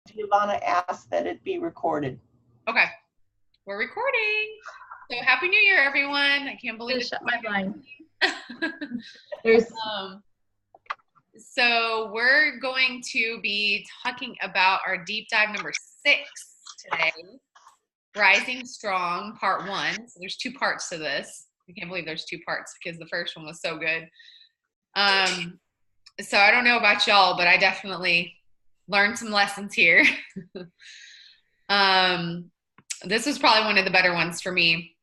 Giovanna asked that it be recorded. Okay, we're recording. So happy New Year, everyone! I can't believe Shut my blind. There's So we're going to be talking about our deep dive number 6 today, Rising Strong, part 1. So there's 2 parts to this. I can't believe there's 2 parts because the first one was so good. So I don't know about y'all, but I definitely learned some lessons here. This was probably one of the better ones for me.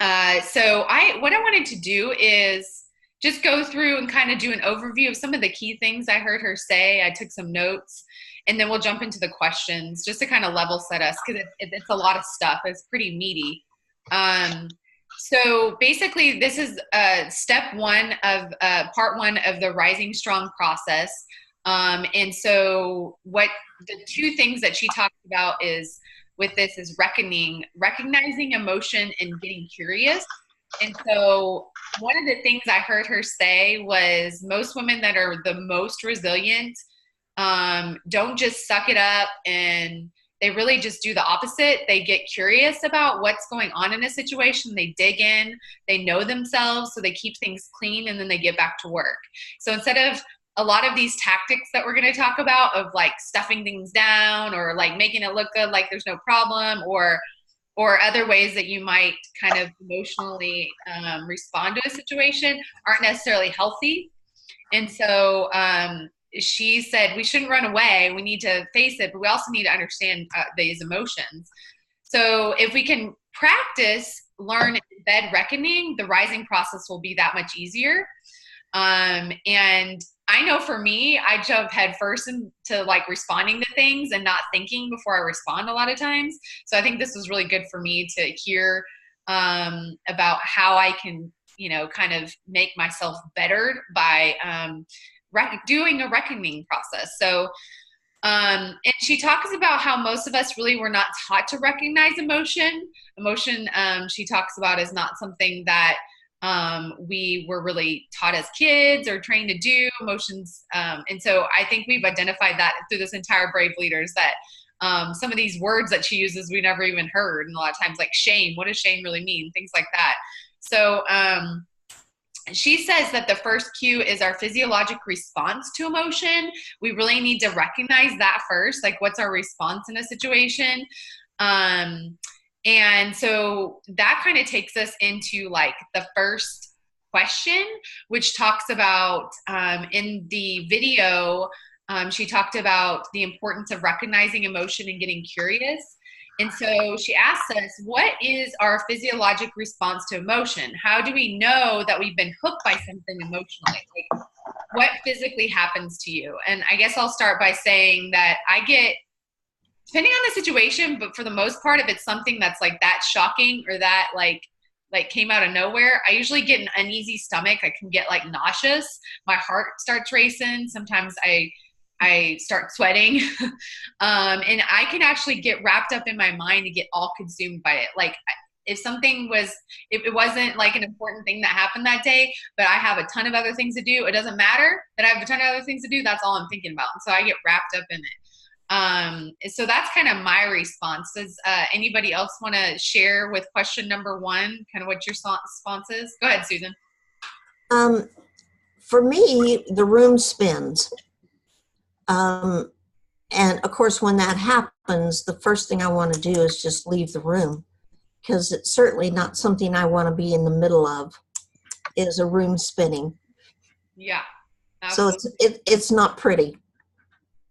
So what I wanted to do is just go through and kind of do an overview of some of the key things I heard her say. I took some notes, and then we'll jump into the questions just to kind of level set us, because it's a lot of stuff. It's pretty meaty. So basically, this is step 1 of part 1 of the Rising Strong process. And so what the 2 things that she talked about is with this is recognizing emotion and getting curious. And so one of the things I heard her say was most women that are the most resilient don't just suck it up, and they really just do the opposite. They get curious about what's going on in a situation. They dig in, they know themselves, so they keep things clean, and then they get back to work. So instead of a lot of these tactics that we're going to talk about of like stuffing things down or like making it look good like there's no problem, or other ways that you might kind of emotionally respond to a situation aren't necessarily healthy. And so she said we shouldn't run away. We need to face it, but we also need to understand these emotions. So if we can practice, learn, embed reckoning, the rising process will be that much easier. And I know for me, I jump head first into like responding to things and not thinking before I respond a lot of times. So I think this was really good for me to hear about how I can, kind of make myself better by doing a reckoning process. So, and she talks about how most of us really were not taught to recognize emotion. Emotion, she talks about, is not something that we were really taught as kids or trained to do. Emotions. And so I think we've identified that through this entire Brave Leaders, that some of these words that she uses we never even heard. And a lot of times, like shame, what does shame really mean? Things like that. So she says that the first cue is our physiologic response to emotion. We really need to recognize that first, like what's our response in a situation. And so that kind of takes us into like the first question, which talks about in the video, she talked about the importance of recognizing emotion and getting curious. And so she asks us, what is our physiologic response to emotion? How do we know that we've been hooked by something emotionally? Like, what physically happens to you? And I guess I'll start by saying that I get, depending on the situation, but for the most part, if it's something that's like that shocking or that like came out of nowhere, I usually get an uneasy stomach. I can get like nauseous. My heart starts racing. Sometimes I start sweating. And I can actually get wrapped up in my mind and get all consumed by it. Like if it wasn't like an important thing that happened that day, but I have a ton of other things to do, it doesn't matter that I have a ton of other things to do. That's all I'm thinking about. And so I get wrapped up in it. So that's kind of my response. Does anybody else want to share with question number 1, kind of what your response is? Go ahead, Susan. For me, the room spins. And of course, when that happens, the first thing I want to do is just leave the room, because it's certainly not something I want to be in the middle of, is a room spinning. Yeah. Absolutely. So it's not pretty.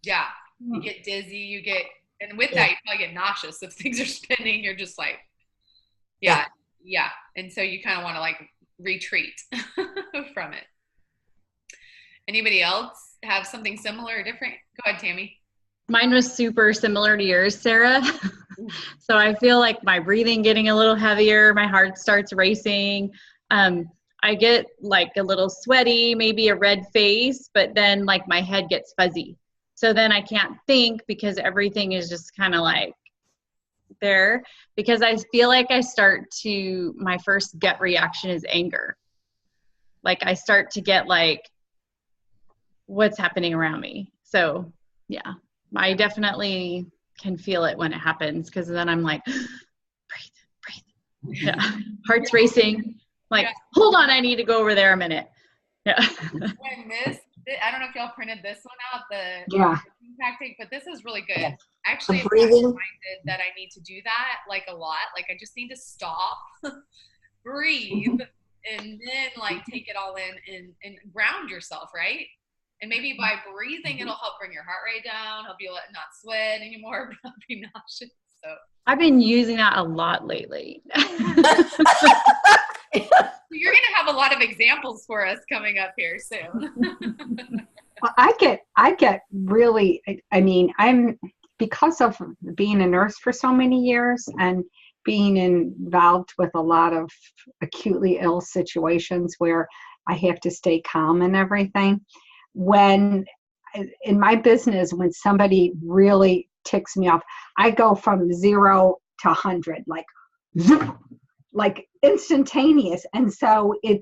Yeah. You get dizzy, and with that, you probably get nauseous. If things are spinning, you're just like, yeah. And so you kind of want to like retreat from it. Anybody else have something similar or different? Go ahead, Tammy. Mine was super similar to yours, Sarah. So I feel like my breathing getting a little heavier, my heart starts racing. I get like a little sweaty, maybe a red face, but then like my head gets fuzzy. So then I can't think because everything is just kind of like there, because I feel like my first gut reaction is anger. Like I start to get like, what's happening around me? So yeah, I definitely can feel it when it happens, because then I'm like, breathe. Yeah. Heart's racing. Like, hold on, I need to go over there a minute. Yeah. I don't know if y'all printed this one out, the tactic, but this is really good. Yes. Actually, I'm breathing. reminded that I need to do that like a lot. Like I just need to stop, breathe, and then like take it all in and ground yourself, right? And maybe by breathing, it'll help bring your heart rate down, help you not sweat anymore, not be nauseous. So I've been using that a lot lately. you're going to have a lot of examples for us coming up here soon. Well, I get really, I mean, because of being a nurse for so many years and being involved with a lot of acutely ill situations where I have to stay calm and everything. When in my business, when somebody really ticks me off, I go from 0 to 100, like zoop, like instantaneous. And so I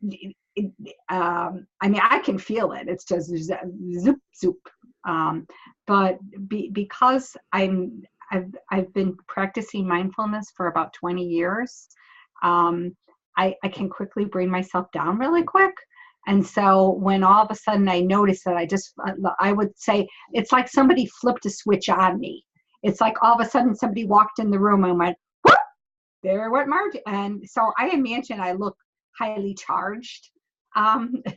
mean, I can feel it. It's just zoop, zoop. But because I've been practicing mindfulness for about 20 years, I can quickly bring myself down really quick. And so when all of a sudden I notice that I would say, it's like somebody flipped a switch on me. It's like all of a sudden somebody walked in the room and went, whoop, there went Margie. And so I imagine I look highly charged,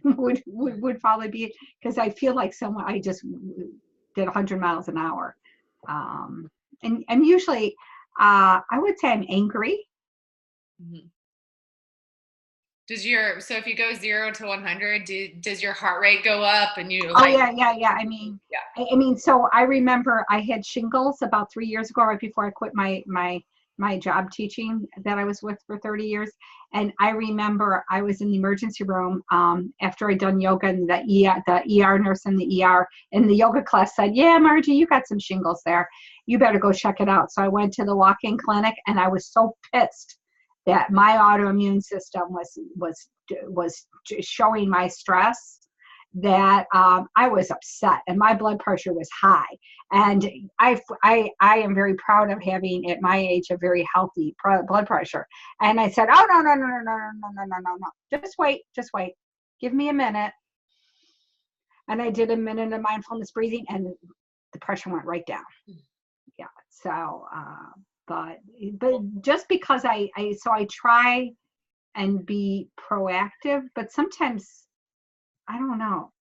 would probably be, because I feel like I just did 100 miles an hour. And usually I would say I'm angry. Mm-hmm. So if you go 0 to 100, does your heart rate go up and you like? Oh yeah. I mean, so I remember I had shingles about 3 years ago, right before I quit my job teaching that I was with for 30 years. And I remember I was in the emergency room after I'd done yoga, and the ER nurse in the ER in the yoga class said, "Yeah, Margie, you got some shingles there. You better go check it out." So I went to the walk-in clinic, and I was so pissed that my autoimmune system was showing my stress, that I was upset and my blood pressure was high. And I am very proud of having at my age a very healthy blood pressure. And I said, "Oh no, just wait, give me a minute." And I did a minute of mindfulness breathing, and the pressure went right down. Yeah. So but just because I try and be proactive, but sometimes I don't know.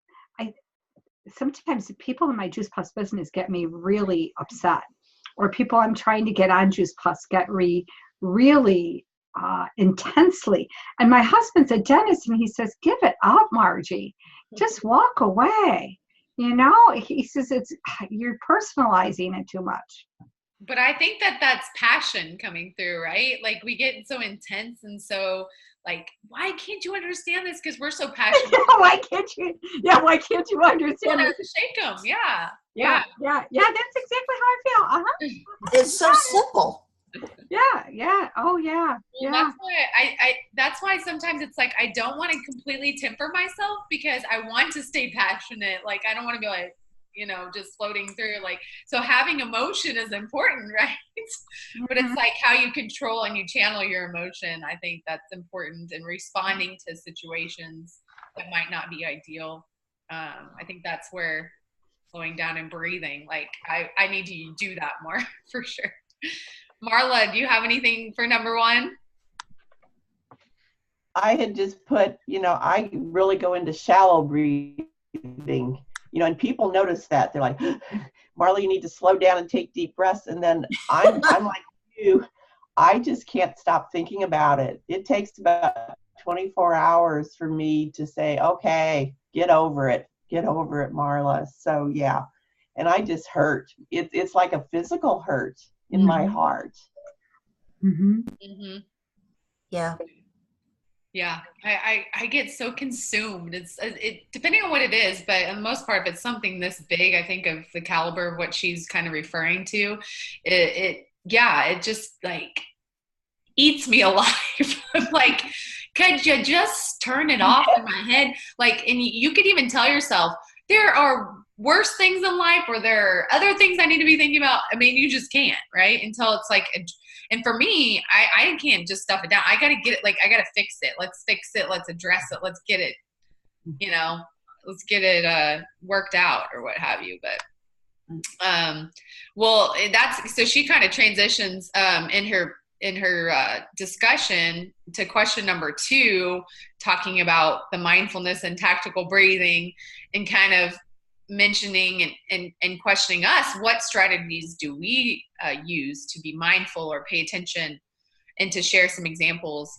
Sometimes people in my Juice Plus business get me really upset, or people I'm trying to get on Juice Plus get really intensely. And my husband's a dentist, and he says, "Give it up, Margie. Just walk away." You know, he says you're personalizing it too much. But I think that's passion coming through, right? Like we get so intense and so like, why can't you understand this? Because we're so passionate. Why can't you understand Well, this? shake them, yeah. Yeah. That's exactly how I feel. Uh-huh. It's so simple. Yeah. Oh yeah. Well, Yeah. that's why sometimes it's like I don't want to completely temper myself, because I want to stay passionate. Like I don't want to be like, just floating through, like, so having emotion is important, right? Mm-hmm. But it's like how you control and you channel your emotion. I think that's important in responding to situations that might not be ideal. I think that's where slowing down and breathing, like I need to do that more for sure. Marla, do you have anything for number 1? I had just put, I really go into shallow breathing. And people notice that. They're like, "Marla, you need to slow down and take deep breaths." And then I'm like you. I just can't stop thinking about it. It takes about 24 hours for me to say, "Okay, get over it, Marla." So yeah, and I just hurt. It's like a physical hurt in my heart. Mm-hmm. Mm-hmm. Yeah. Yeah, I get so consumed. It's depending on what it is, but on the most part, if it's something this big, I think of the caliber of what she's kind of referring to, it just like eats me alive. Like, could you just turn it off in my head? Like, and you could even tell yourself there are worse things in life or there are other things I need to be thinking about? I mean, you just can't, right? Until it's like, and for me, I can't just stuff it down. I got to get it, like, I got to fix it. Let's fix it. Let's address it. Let's get it, you know, let's get it worked out or what have you. But well, so she kind of transitions in her discussion to question number 2, talking about the mindfulness and tactical breathing, and kind of mentioning and questioning us, what strategies do we use to be mindful or pay attention, and to share some examples.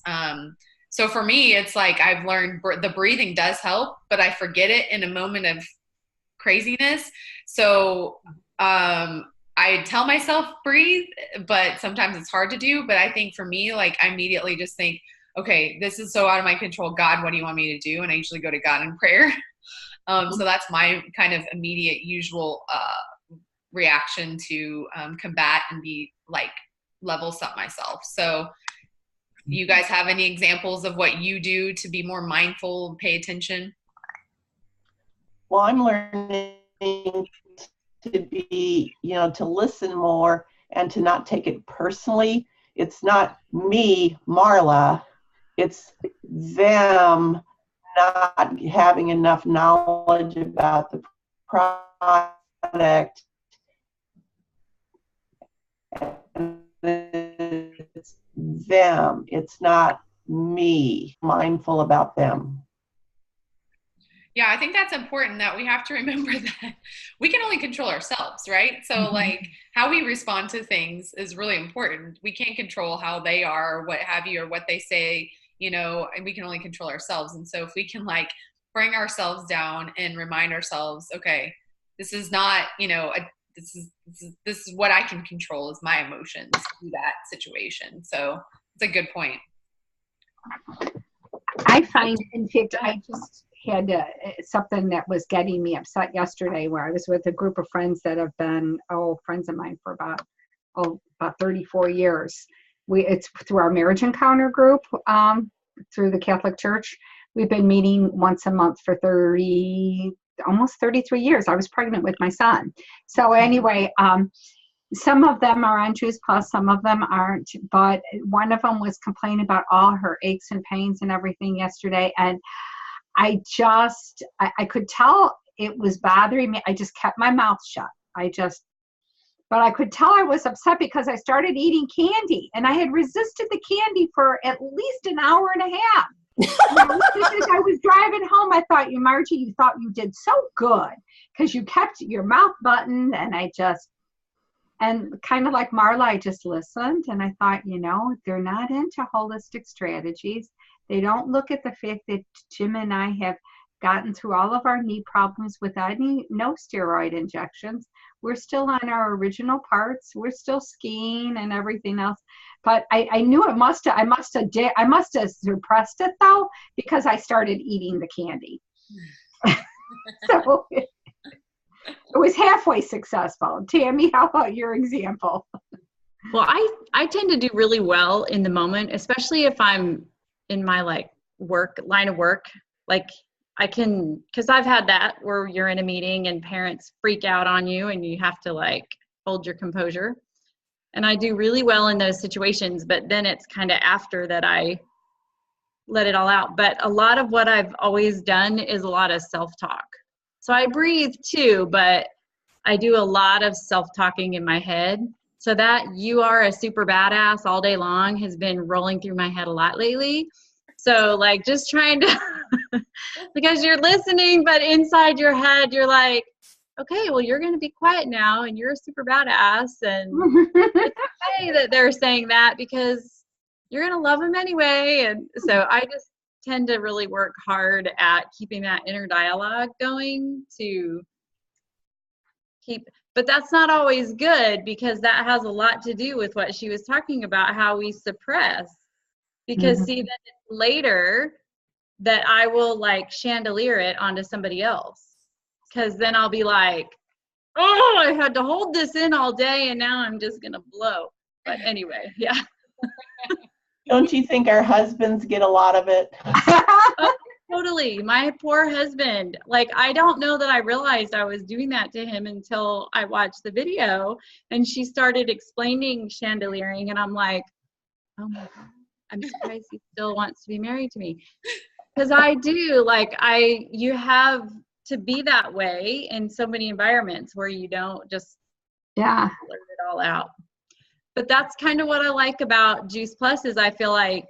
So for me, it's like I've learned the breathing does help, but I forget it in a moment of craziness. So I tell myself breathe, but sometimes it's hard to do. But I think for me, like, I immediately just think, okay, this is so out of my control. God, what do you want me to do? And I usually go to God in prayer. So that's my kind of immediate usual reaction to combat and be like level set myself. So you guys have any examples of what you do to be more mindful and pay attention? Well, I'm learning to be, to listen more and to not take it personally. It's not me, Marla, it's them not having enough knowledge about the product. And it's them, it's not me. Mindful about them. Yeah, I think that's important, that we have to remember that we can only control ourselves, right? So like how we respond to things is really important. We can't control how they are or what have you, or what they say, and we can only control ourselves. And so if we can like bring ourselves down and remind ourselves, okay, this is not, this is what I can control, is my emotions through that situation. So it's a good point. I find, in fact, I just had something that was getting me upset yesterday, where I was with a group of friends that have been friends of mine for about 34 years. It's through our Marriage Encounter group, through the Catholic Church. We've been meeting once a month for almost 33 years. I was pregnant with my son. So anyway, some of them are on Juice Plus, some of them aren't, but one of them was complaining about all her aches and pains and everything yesterday. And I could tell it was bothering me. I just kept my mouth shut. But I could tell I was upset because I started eating candy, and I had resisted the candy for at least an hour and a half. As I was driving home, I thought, Margie, you thought you did so good because you kept your mouth buttoned, and kind of like Marla, I just listened, and I thought, they're not into holistic strategies. They don't look at the fact that Jim and I have gotten through all of our knee problems without no steroid injections. We're still on our original parts. We're still skiing and everything else. But I knew I must have suppressed it though, because I started eating the candy. So it was halfway successful. Tammy, how about your example? Well, I tend to do really well in the moment, especially if I'm in my line of work. Like I can, because I've had that where you're in a meeting and parents freak out on you and you have to hold your composure. And I do really well in those situations, but then it's kind of after that I let it all out. But a lot of what I've always done is a lot of self-talk. So I breathe too, but I do a lot of self-talking in my head. So that "you are a super badass" all day long has been rolling through my head a lot lately. So just trying to, because you're listening, but inside your head, you're like, okay, well, you're going to be quiet now and you're a super badass. And it's okay that they're saying that because you're going to love them anyway. And so I just tend to really work hard at keeping that inner dialogue going to keep, but that's not always good, because that has a lot to do with what she was talking about, how we suppress. Because see, then later that I will chandelier it onto somebody else. Because then I'll be like, oh, I had to hold this in all day and now I'm just going to blow. But anyway, yeah. Don't you think our husbands get a lot of it? Totally. My poor husband. Like, I don't know that I realized I was doing that to him until I watched the video and she started explaining chandeliering. And I'm like, oh my God, I'm surprised he still wants to be married to me. Because I do. Like, you have to be that way in so many environments where you don't just blurt it all out. But that's kind of what I like about Juice Plus is I feel like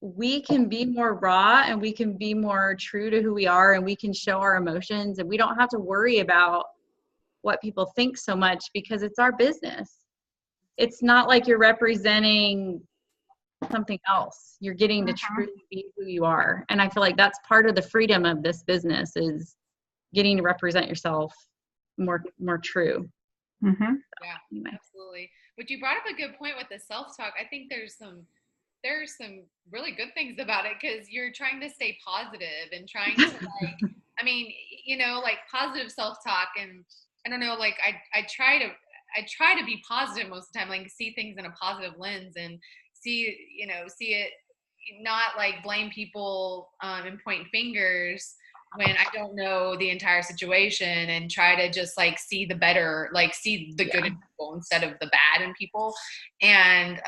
we can be more raw and we can be more true to who we are and we can show our emotions and we don't have to worry about what people think so much because it's our business. It's not like you're representing something else. You're getting to truly be who you are. And I feel like that's part of the freedom of this business is getting to represent yourself more true. Mm-hmm. Yeah, anyway. Absolutely. But you brought up a good point with the self-talk. I think there's some really good things about it because you're trying to stay positive and trying to like, I mean, you know, like positive self-talk. And I don't know, like I try to be positive most of the time, like see things in a positive lens and see it, not like blame people and point fingers when I don't know the entire situation and try to just like see the better, like see the good in people instead of the bad in people. And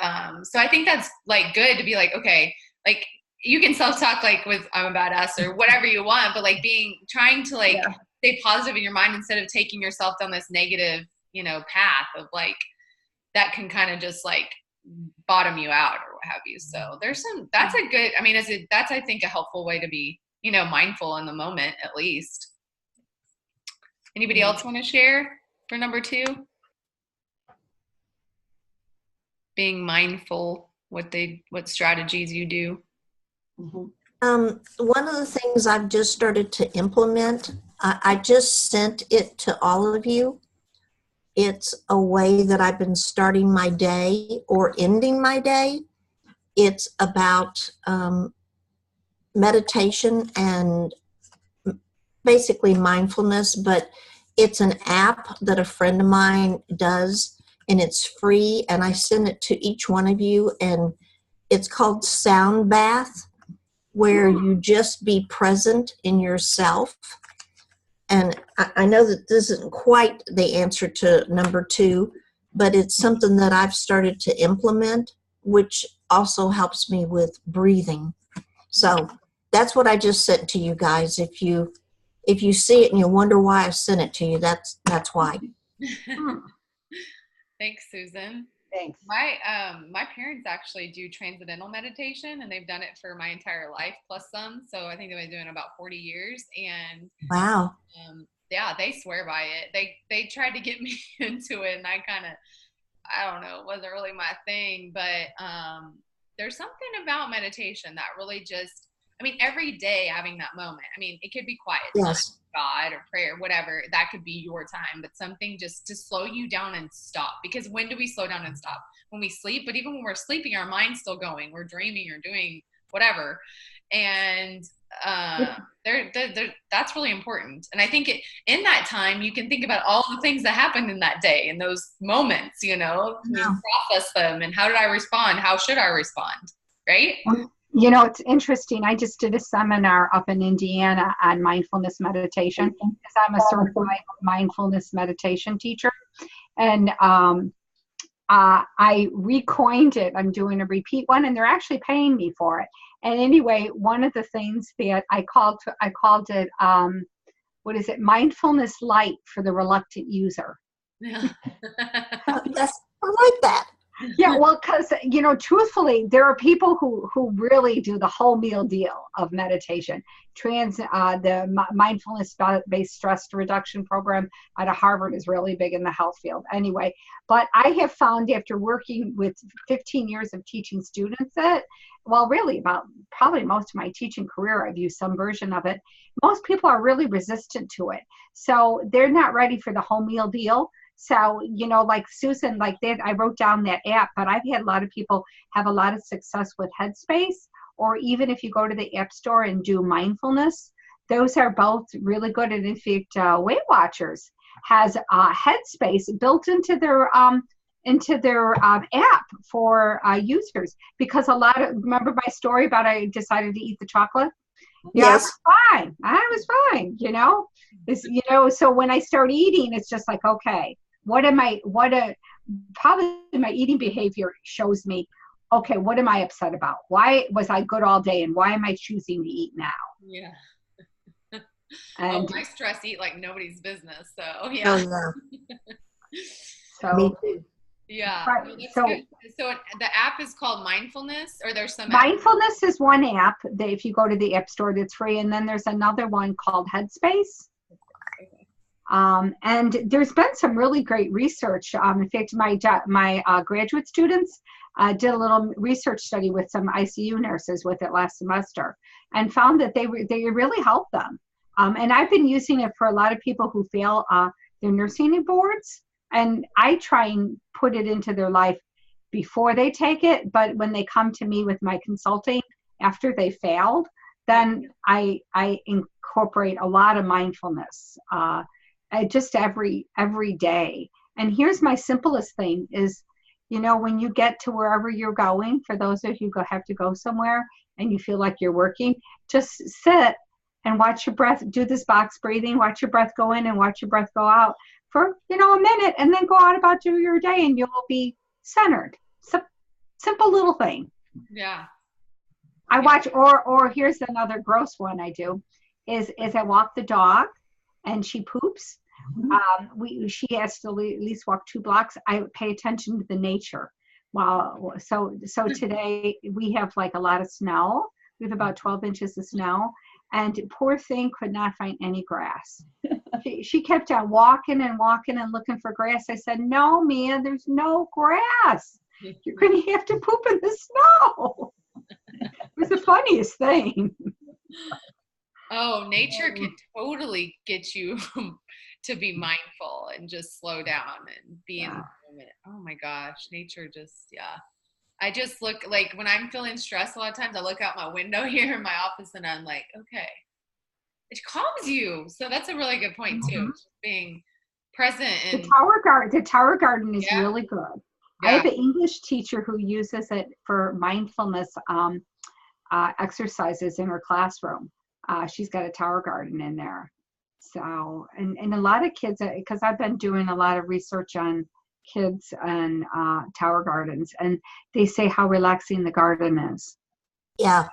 so I think that's like good to be like, okay, like you can self-talk like with I'm a badass or whatever you want, but like trying to like stay positive in your mind instead of taking yourself down this negative, you know, path of like that can kind of just like bottom you out or what have you. So that's I think a helpful way to be, you know, mindful in the moment at least. Anybody else want to share for number 2? Being mindful, what strategies you do. One of the things I've just started to implement, I just sent it to all of you. It's a way that I've been starting my day or ending my day. It's about meditation and basically mindfulness, but it's an app that a friend of mine does and it's free and I send it to each one of you and it's called Sound Bath, where you just be present in yourself. And I know that this isn't quite the answer to number 2, but it's something that I've started to implement, which also helps me with breathing. So that's what I just sent to you guys. If you see it and you wonder why I sent it to you, that's why. Thanks, Susan. Thanks. My parents actually do transcendental meditation, and they've done it for my entire life plus some. So I think they've been doing it about 40 years. And wow. Yeah, they swear by it. They tried to get me into it, and I don't know, it wasn't really my thing. But there's something about meditation that really just, I mean, every day having that moment. I mean, it could be quiet. Yes. God or prayer, whatever, that could be your time, but something just to slow you down and stop. Because when do we slow down and stop? When we sleep. But even when we're sleeping, our mind's still going. We're dreaming or doing whatever. And that's really important. And I think in that time, you can think about all the things that happened in that day, in those moments, you know, process them. And how did I respond? How should I respond? Right? You know, it's interesting. I just did a seminar up in Indiana on mindfulness meditation because I'm a certified mindfulness meditation teacher. And I recoined it. I'm doing a repeat one, and they're actually paying me for it. And anyway, one of the things that I called it, mindfulness light for the reluctant user. Yeah. I like that. Yeah, well, because, you know, truthfully, there are people who really do the whole meal deal of meditation. The mindfulness-based stress reduction program out of Harvard is really big in the health field. Anyway, but I have found after working with 15 years of teaching students really about probably most of my teaching career, I've used some version of it. Most people are really resistant to it. So they're not ready for the whole meal deal. So, you know, like Susan, like that, I wrote down that app, but I've had a lot of people have a lot of success with Headspace, or even if you go to the App Store and do mindfulness, those are both really good. And in fact, Weight Watchers has Headspace built into their app for users, because remember my story about I decided to eat the chocolate? Yeah, Yes. I was fine, so when I start eating, it's just like, okay, probably my eating behavior shows me, okay, what am I upset about? Why was I good all day and why am I choosing to eat now? Yeah. And I stress eat like nobody's business. So Oh, yeah. yeah. Me so, too. Yeah. right, No, that's so good. So the app is called Mindfulness, or there's some app? mindfulness is one app that if you go to the App Store, that's free. And then there's another one called Headspace. And there's been some really great research. In fact, my graduate students did a little research study with some ICU nurses with it last semester, and found that they really helped them. And I've been using it for a lot of people who fail their nursing boards, and I try and put it into their life before they take it. But when they come to me with my consulting after they failed, then I incorporate a lot of mindfulness. Just every day. And here's my simplest thing is, when you get to wherever you're going, for those of you who have to go somewhere and you feel like you're working, just sit and watch your breath, do this box breathing, watch your breath go in and watch your breath go out for, a minute, and then go out about your day and you'll be centered. Simple little thing. Yeah. I watch, or here's another gross one I do, is I walk the dog and she poops. She has to at least walk 2 blocks. I pay attention to the nature. So today we have like a lot of snow. We have about 12 inches of snow, and poor thing could not find any grass. She kept on walking and walking and looking for grass. I said, no, Mia, there's no grass. You're going to have to poop in the snow. It was the funniest thing. Oh, nature can totally get you to be mindful and just slow down and be in the moment. Oh my gosh, nature just, yeah. I just look, like when I'm feeling stressed, a lot of times I look out my window here in my office and I'm like, okay, it calms you. So that's a really good point too. Just being present. And the Tower Garden is really good. Yeah. I have an English teacher who uses it for mindfulness exercises in her classroom. She's got a Tower Garden in there. So, and a lot of kids, because I've been doing a lot of research on kids and Tower Gardens, and they say how relaxing the garden is. Yeah.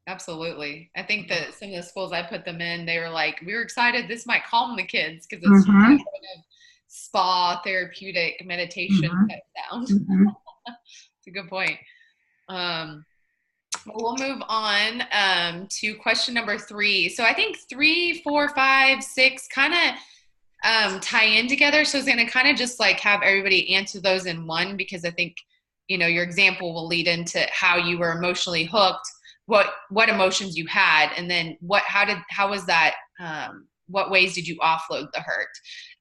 Absolutely. I think that some of the schools I put them in, they were like, we were excited this might calm the kids because it's just that kind of spa, therapeutic meditation type sound. It's a good point. We'll move on to question number 3. So I think 3, 4, 5, 6 kind of tie in together. So I was going to kind of just like have everybody answer those in one, because I think, your example will lead into how you were emotionally hooked, what emotions you had, and then how was that, what ways did you offload the hurt?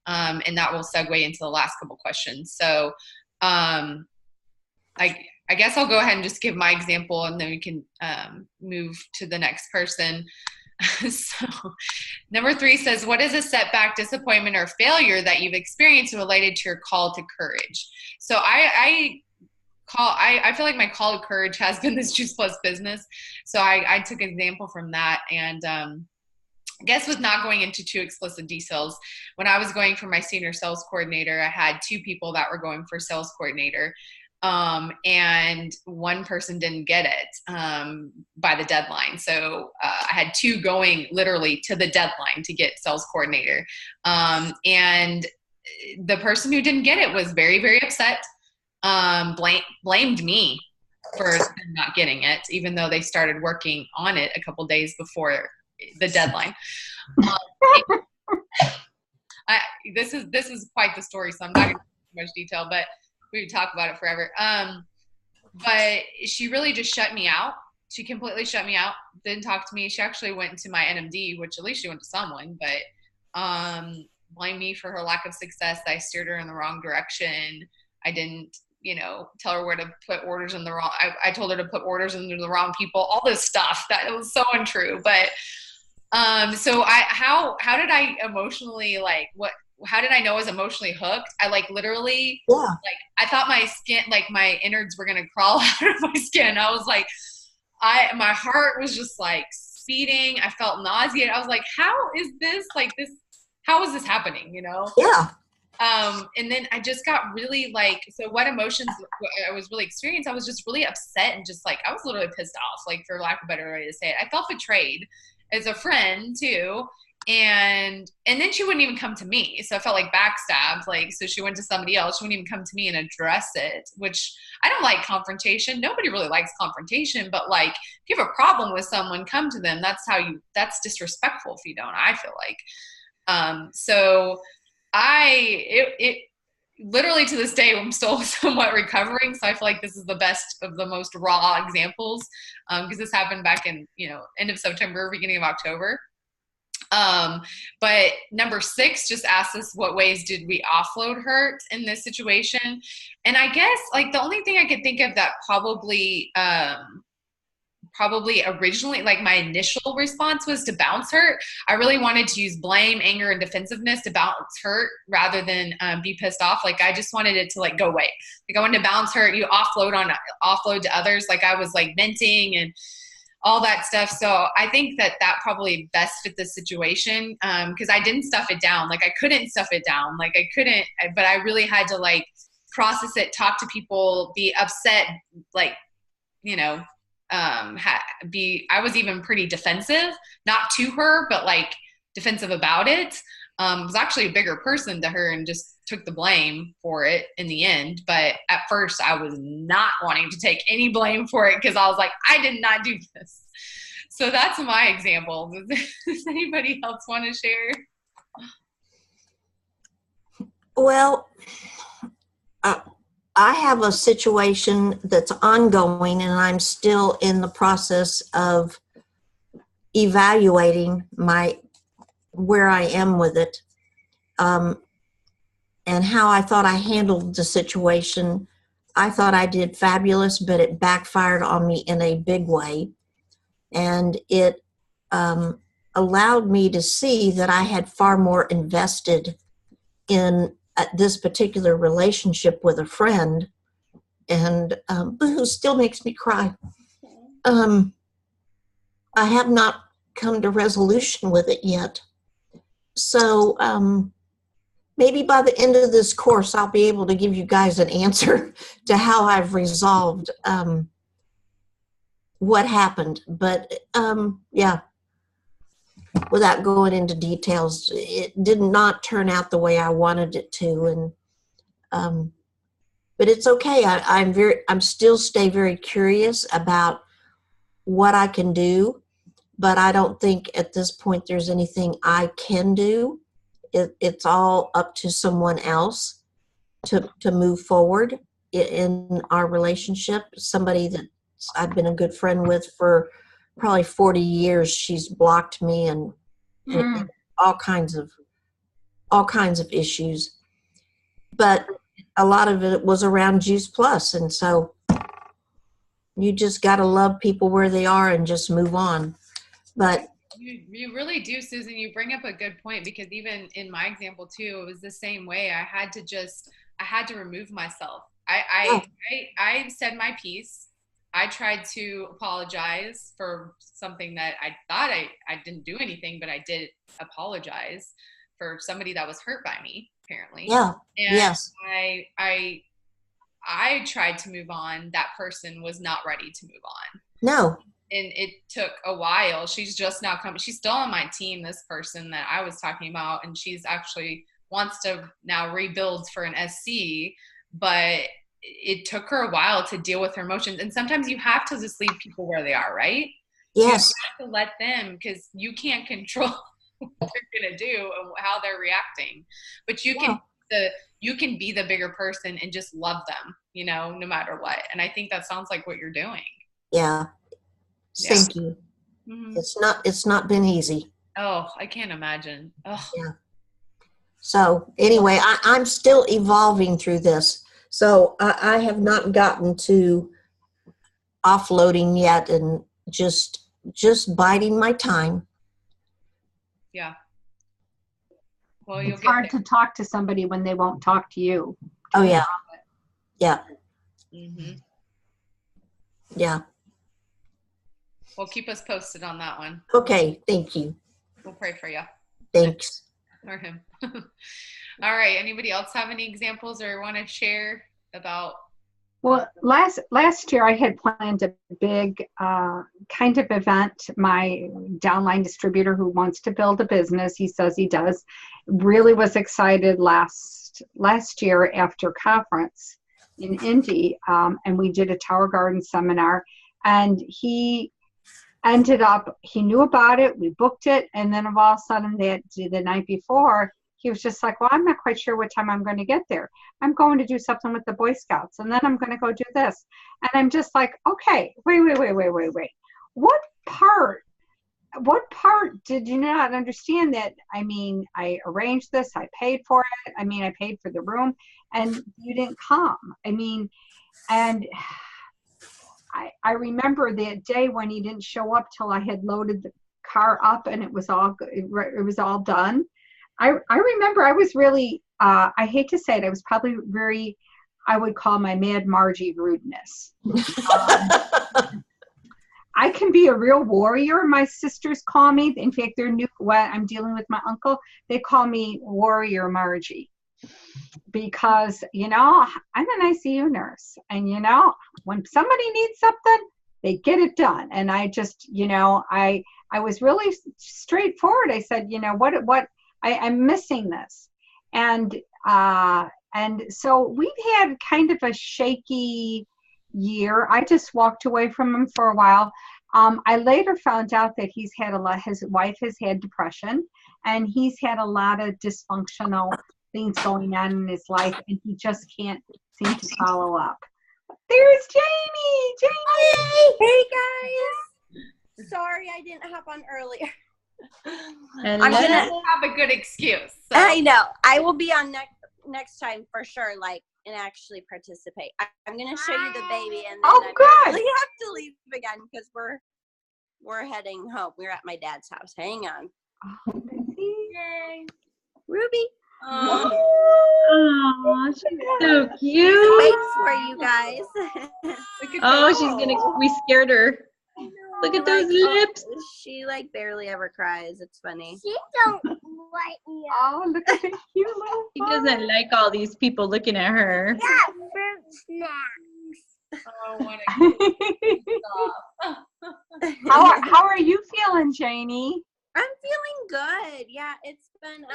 And that will segue into the last couple questions. So I guess I'll go ahead and just give my example, and then we can move to the next person. So number 3 says, what is a setback, disappointment, or failure that you've experienced related to your call to courage? So I feel like my call to courage has been this Juice Plus business. So I took an example from that. And I guess with not going into too explicit details, when I was going for my senior sales coordinator, I had 2 people that were going for sales coordinator. And one person didn't get it by the deadline. So I had 2 going literally to the deadline to get sales coordinator. And the person who didn't get it was very, very upset, blamed me for not getting it, even though they started working on it a couple days before the deadline. This is quite the story, so I'm not going to go into too much detail, but we could talk about it forever. But she really just shut me out. She completely shut me out. Didn't talk to me. She actually went to my NMD, which at least she went to someone, but blamed me for her lack of success. I steered her in the wrong direction. I didn't, tell her where to put orders in the wrong. I told her to put orders into the wrong people. All this stuff that was so untrue. But so how did I emotionally how did I know I was emotionally hooked? I literally, I thought my skin, my innards were going to crawl out of my skin. I was like, my heart was just speeding. I felt nauseated. I was like, how is this how is this happening? Yeah. And then I just got really so what emotions I was really experiencing, I was just really upset and just I was literally pissed off, for lack of a better way to say it. I felt betrayed as a friend too. And then she wouldn't even come to me. So I felt backstabbed. So she went to somebody else. She wouldn't even come to me and address it, which I don't like confrontation. Nobody really likes confrontation, but if you have a problem with someone, come to them. That's disrespectful if you don't, I feel like. So it literally to this day, I'm still somewhat recovering. So I feel like this is the best of the most raw examples. Because this happened back in, end of September, beginning of October. But number 6 just asked us, what ways did we offload hurt in this situation? And I guess the only thing I could think of that probably originally, my initial response was to bounce hurt. I really wanted to use blame, anger, and defensiveness to bounce hurt rather than be pissed off. I just wanted it to go away. I wanted to bounce hurt. You offload to others. I was venting and all that stuff. So I think that probably best fit the situation. Cause I didn't stuff it down. I couldn't stuff it down. But I really had to process it, talk to people, be upset, I was even pretty defensive, not to her, but defensive about it. I was actually a bigger person to her and just took the blame for it in the end. But at first I was not wanting to take any blame for it because I was I did not do this. So that's my example. Does anybody else want to share? Well, I have a situation that's ongoing, and I'm still in the process of evaluating where I am with it, and how I thought I handled the situation. I thought I did fabulous, but it backfired on me in a big way, and it allowed me to see that I had far more invested in this particular relationship with a friend, and who still makes me cry. I have not come to resolution with it yet. So maybe by the end of this course, I'll be able to give you guys an answer to how I've resolved what happened. But yeah, without going into details, it did not turn out the way I wanted it to, and but it's okay. I'm still stay very curious about what I can do, but I don't think at this point there's anything I can do. It's all up to someone else to move forward in our relationship. Somebody that I've been a good friend with for probably 40 years. She's blocked me and all kinds of issues. But a lot of it was around Juice Plus, and so you just got to love people where they are and just move on. But you really do, Susan. You bring up a good point, because even in my example too, it was the same way. I had to remove myself. I said my piece. I tried to apologize for something that I thought I didn't do anything, but I did apologize for somebody that was hurt by me, apparently. yeah, And yes, I tried to move on. That person was not ready to move on. no, And it took a while. She's just now coming. She's still on my team, this person that I was talking about, and she's actually wants to now rebuild for an SC, but it took her a while to deal with her emotions. And sometimes you have to just leave people where they are, right? yes, You have to let them, because you can't control what they're going to do and how they're reacting. But you can be the bigger person and just love them, no matter what. And I think that sounds like what you're doing. yeah. Thank you. Mm-hmm. It's not been easy. Oh, I can't imagine. Oh. Yeah. So anyway, I'm still evolving through this. So I have not gotten to offloading yet, and just biding my time. Yeah. Well, you'll It's get hard there. to talk to somebody when they won't talk to you. Oh yeah. Yeah. Mm-hmm. Yeah. Well, keep us posted on that one. Okay, thank you. We'll pray for you Thanks. or him. All right. Anybody else have any examples or want to share about? Well, last year I had planned a big kind of event. My downline distributor who wants to build a business, he says he does, really was excited last year after conference in Indy, and we did a Tower Garden seminar, and he ended up, he knew about it, we booked it, and then all of a sudden the night before, he was just like, well, I'm not quite sure what time I'm going to get there. I'm going to do something with the Boy Scouts, and then I'm going to go do this. And I'm just like, okay, wait. What part did you not understand that? I mean, I arranged this, I paid for it. I mean, I paid for the room, and you didn't come. I mean, and I remember that day when he didn't show up till I had loaded the car up and it was all done. I remember I was really, I hate to say it, I was probably very, I would call my Mad Margie rudeness. I can be a real warrior. My sisters call me. In fact, they're new. When I'm dealing with my uncle, they call me Warrior Margie. Because, you know, I'm an ICU nurse. And, you know, when somebody needs something, they get it done. And I just, you know, I was really straightforward. I said, you know, I'm missing this. And so we've had kind of a shaky year. I just walked away from him for a while. I later found out that his wife has had depression, and he's had a lot of dysfunctional things going on in his life, and he just can't seem to follow up. There's Jamie! Hey guys! Sorry I didn't hop on earlier. And I'm gonna have a good excuse. So. I know. I will be on next time for sure, like, and actually participate. I'm gonna show you the baby, and then I probably have to leave again because we're heading home. We're at my dad's house. Hang on. Yay. Ruby. Oh, she's so cute. Wait for you guys. We scared her. Look at those lips. She like barely ever cries. It's funny. She don't like me. Oh, look at that cute little She doesn't like all these people looking at her. Yeah, fruit snacks. Oh, what a How are you feeling, Janie? I'm feeling good. Yeah, it's been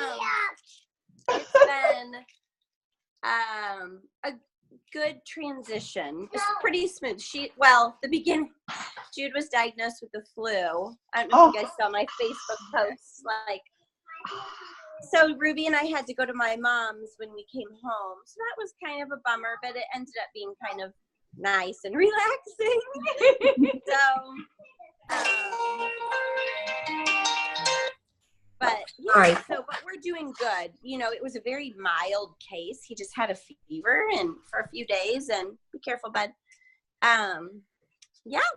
a good transition. It's pretty smooth. The beginning, Jude was diagnosed with the flu. I don't know if you guys saw my Facebook posts. So Ruby and I had to go to my mom's when we came home. So that was kind of a bummer, but it ended up being kind of nice and relaxing. But yeah, but we're doing good. You know, it was a very mild case. He just had a fever and for a few days, and be careful, bud. Yeah.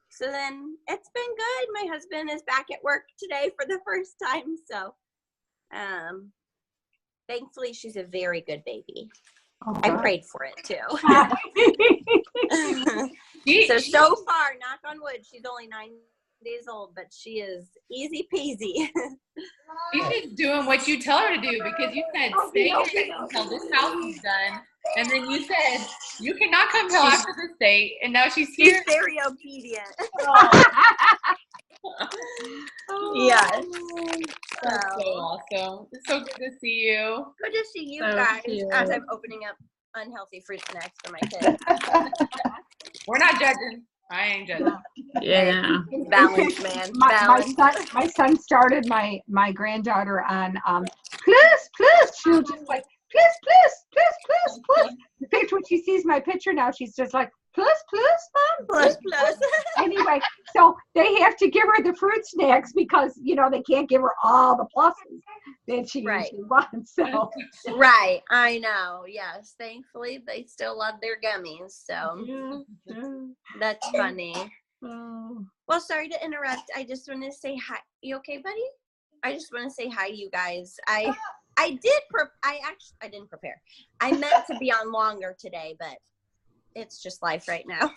So then it's been good. My husband is back at work today for the first time. So thankfully she's a very good baby. I prayed for it too. So far, knock on wood, she's only 9 days old, but she is easy peasy. She's just doing what you tell her to do, because you said stay until this house is done, and then you said you cannot come till after this date, and now she's here. She's very obedient. Yes. That's so awesome. It's so good to see you. Good to see you So guys cute. as I'm opening up unhealthy fruit snacks for my kids. We're not judging. I ain't judging. Yeah. Balance, man. Balance. My son started my granddaughter on plus. She was just like plus. In fact, when she sees my picture now, she's just like plus, mom. Plus. Anyway, so they have to give her the fruit snacks because, you know, they can't give her all the pluses that she usually wants. So Right. I know. Yes. Thankfully, they still love their gummies. So that's funny. Well, sorry to interrupt. I just want to say hi. You okay, buddy? I just want to say hi to you guys. I didn't prepare. I meant to be on longer today, but it's just life right now.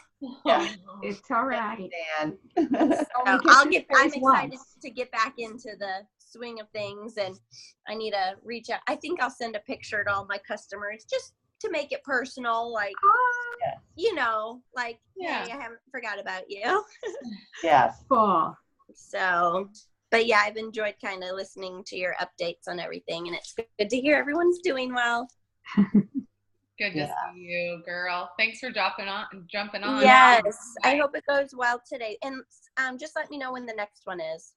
Yeah. It's all right. Dan. So I'm excited to get back into the swing of things, and I need to reach out. I think I'll send a picture to all my customers just to make it personal, like, you know, like, Yeah. hey, I haven't forgot about you. Yes. Cool. So, but yeah, I've enjoyed kind of listening to your updates on everything, and it's good to hear everyone's doing well. Good to see you, girl. Thanks for jumping on. Yes, I hope it goes well today, and just let me know when the next one is.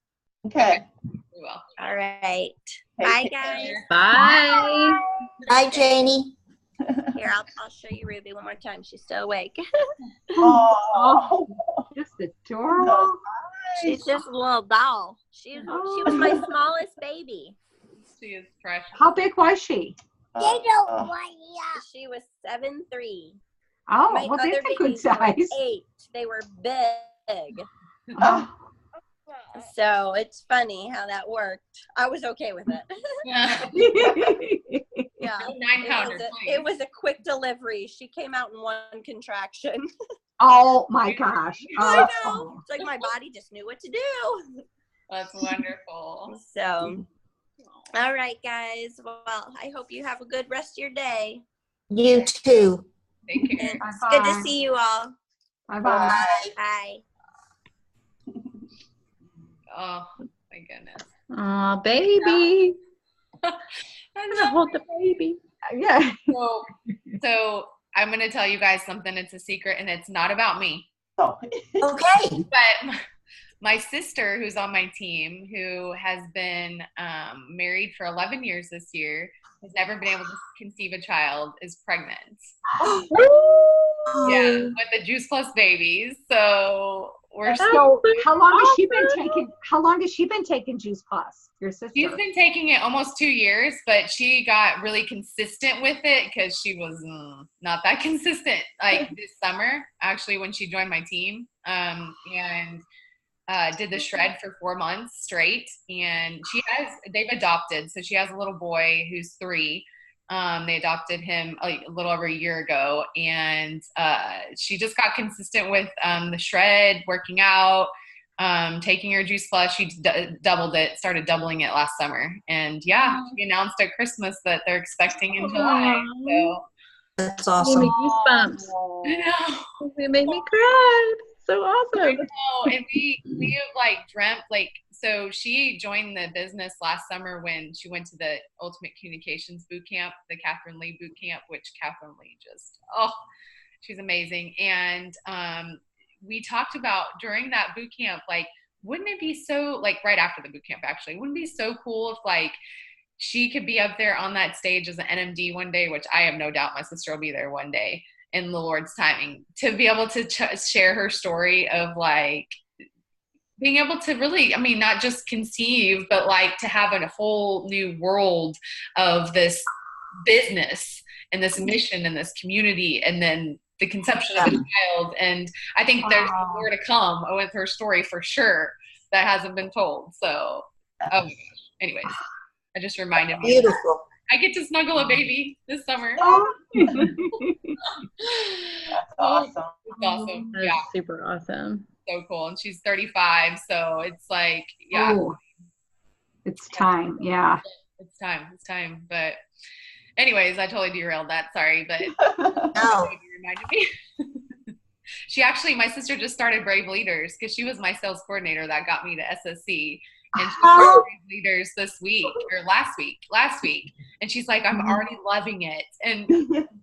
Okay. We will. All right. Hey, Bye, guys. Bye. Bye, Janie. Here, I'll show you Ruby one more time. She's still awake. Oh. Just adorable. She's just a little doll. She was my smallest baby. She is precious. How big was she? They don't want you. She was 7'3". Oh, My well, other that's a good babies were size. 8. They were big. Oh, So it's funny how that worked. I was okay with it. Yeah. Yeah. 9-pounder. It was a quick delivery. She came out in one contraction. oh my gosh. I Oh. know. It's like my body just knew what to do. That's wonderful. So, all right, guys. Well, I hope you have a good rest of your day. You too. Take care. And it's good to see you all. Bye-bye. Bye. Oh my goodness. Aw, baby. I I'm gonna hold the baby. Yeah. So I'm going to tell you guys something. It's a secret, and it's not about me. Oh. Okay. But my sister, who's on my team, who has been married for 11 years this year, has never been able to conceive a child, is pregnant. Yeah, with the Juice Plus babies. So we're So how long has she been taking Juice Plus? Your sister? She's been taking it almost 2 years, but she got really consistent with it because she was not that consistent. Like this summer, actually, when she joined my team, and did the shred for 4 months straight. And they've adopted, so she has a little boy who's 3. They adopted him a little over a year ago, and she just got consistent with the shred, working out, taking her Juice Plus. She started doubling it last summer. And yeah, she announced at Christmas that they're expecting in July. So That's Gave awesome. me goosebumps. I know. It made me cry. So I awesome. know, and we have dreamt so she joined the business last summer when she went to the Ultimate Communications boot camp, the Catherine Lee boot camp, which Catherine Lee she's amazing. And we talked about during that boot camp, wouldn't it be so right after the boot camp, actually, wouldn't it be so cool if she could be up there on that stage as an NMD one day, which I have no doubt my sister will be there one day in the Lord's timing, to be able to share her story of being able to really, not just conceive, but to have a whole new world of this business and this mission and this community, and then the conception of a child. And I think there's more to come with her story for sure that hasn't been told. So, oh my gosh. Anyways, I just reminded me. Beautiful. I get to snuggle a baby this summer. That's awesome. It's awesome. That's Yeah. super awesome. So cool. And she's 35. So it's Oh, it's time. Yeah. It's time. But anyways, I totally derailed that. Sorry, but No. you reminded me. My sister just started Brave Leaders because she was my sales coordinator that got me to SSC. And she started Brave Leaders this week or last week. And she's like, I'm already loving it. And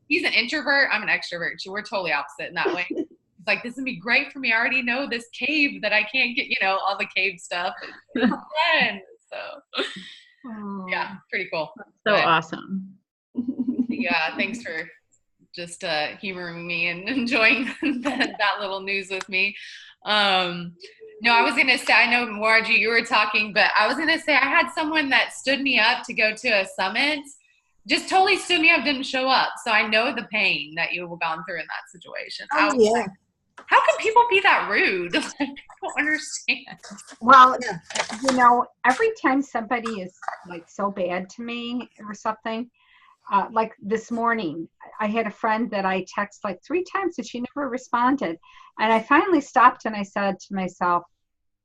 he's an introvert. I'm an extrovert. We're totally opposite in that way. It's like, this would be great for me. I already know this cave that I can't get, all the cave stuff. It's fun. So yeah, pretty cool. So But, awesome. yeah, thanks for just humoring me and enjoying that little news with me. No, I was going to say, I know, Margie, you were talking, but I was going to say I had someone that stood me up to go to a summit, just totally stood me up, didn't show up. So I know the pain that you have gone through in that situation. Oh, yeah. How can people be that rude? I don't understand. Well, every time somebody is so bad to me or something, like this morning, I had a friend that I text like 3 times and she never responded. And I finally stopped and I said to myself,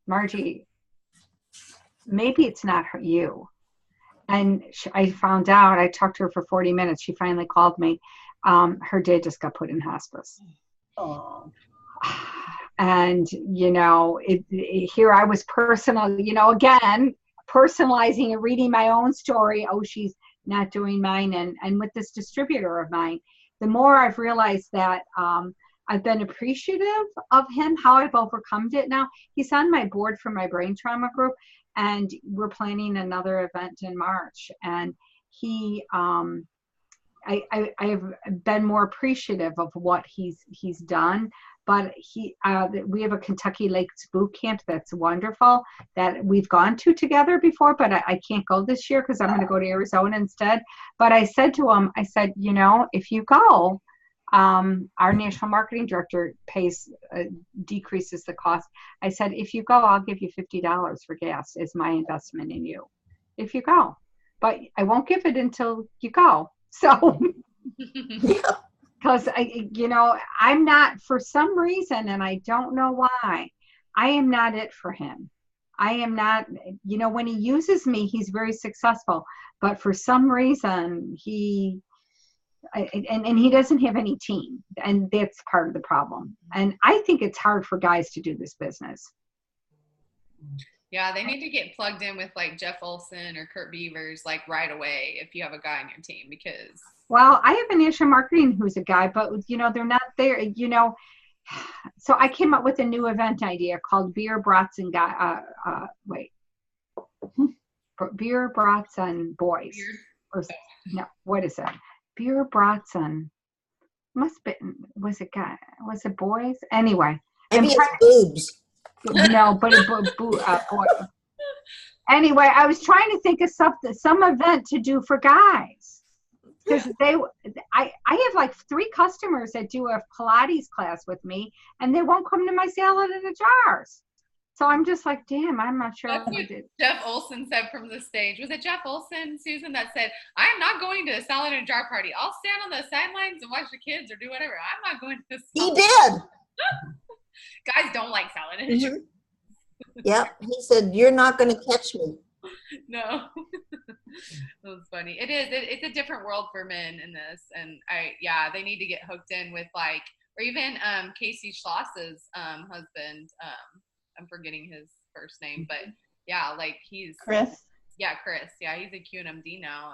Margie, maybe it's not you. And I found out, I talked to her for 40 minutes. She finally called me. Her dad just got put in hospice. Oh. And, you know, here I was personal, you know, again, personalizing and reading my own story. Oh, she's not doing mine. And with this distributor of mine, the more I've realized that I've been appreciative of him, how I've overcome it now. He's on my board for my brain trauma group, and we're planning another event in March. And he, I've been more appreciative of what he's done. But we have a Kentucky Lakes boot camp that's wonderful that we've gone to together before, but I can't go this year because I'm going to go to Arizona instead. But I said to him, I said, you know, if you go, our national marketing director decreases the cost. I said, if you go, I'll give you $50 for gas as my investment in you. If you go, but I won't give it until you go. So. Because you know, I'm not, for some reason, and I don't know why, I am not it for him. I am not, you know, when he uses me, he's very successful. But for some reason, he doesn't have any team, and that's part of the problem. And I think it's hard for guys to do this business. Yeah, they need to get plugged in with like Jeff Olson or Kurt Beavers like right away if you have a guy on your team, because. Well, I have a national marketing who's a guy, but you know, they're not there, you know. So I came up with a new event idea called Beer, Brats, and Beer, Brats, and Boys. Or, no, what is that? Beer, Brats, and was it boys? Anyway. Maybe it's boobs. No, but boy. Anyway, I was trying to think of some event to do for guys. Because I have like 3 customers that do a Pilates class with me, and they won't come to my salad in the jars. So I'm just like, damn, I'm not sure. That's what Jeff Olson said from the stage. Was it Jeff Olson, Susan, that said, I am not going to a salad in a jar party. I'll stand on the sidelines and watch the kids or do whatever. I'm not going to this. He did. Guys don't like salad in a jar. Yep. He said, you're not going to catch me. No. That was funny. It is. It's a different world for men in this. And they need to get hooked in with like, or even Casey Schloss's husband. I'm forgetting his first name, but yeah, like he's Chris. Yeah, Chris. Yeah, he's a QNMD now.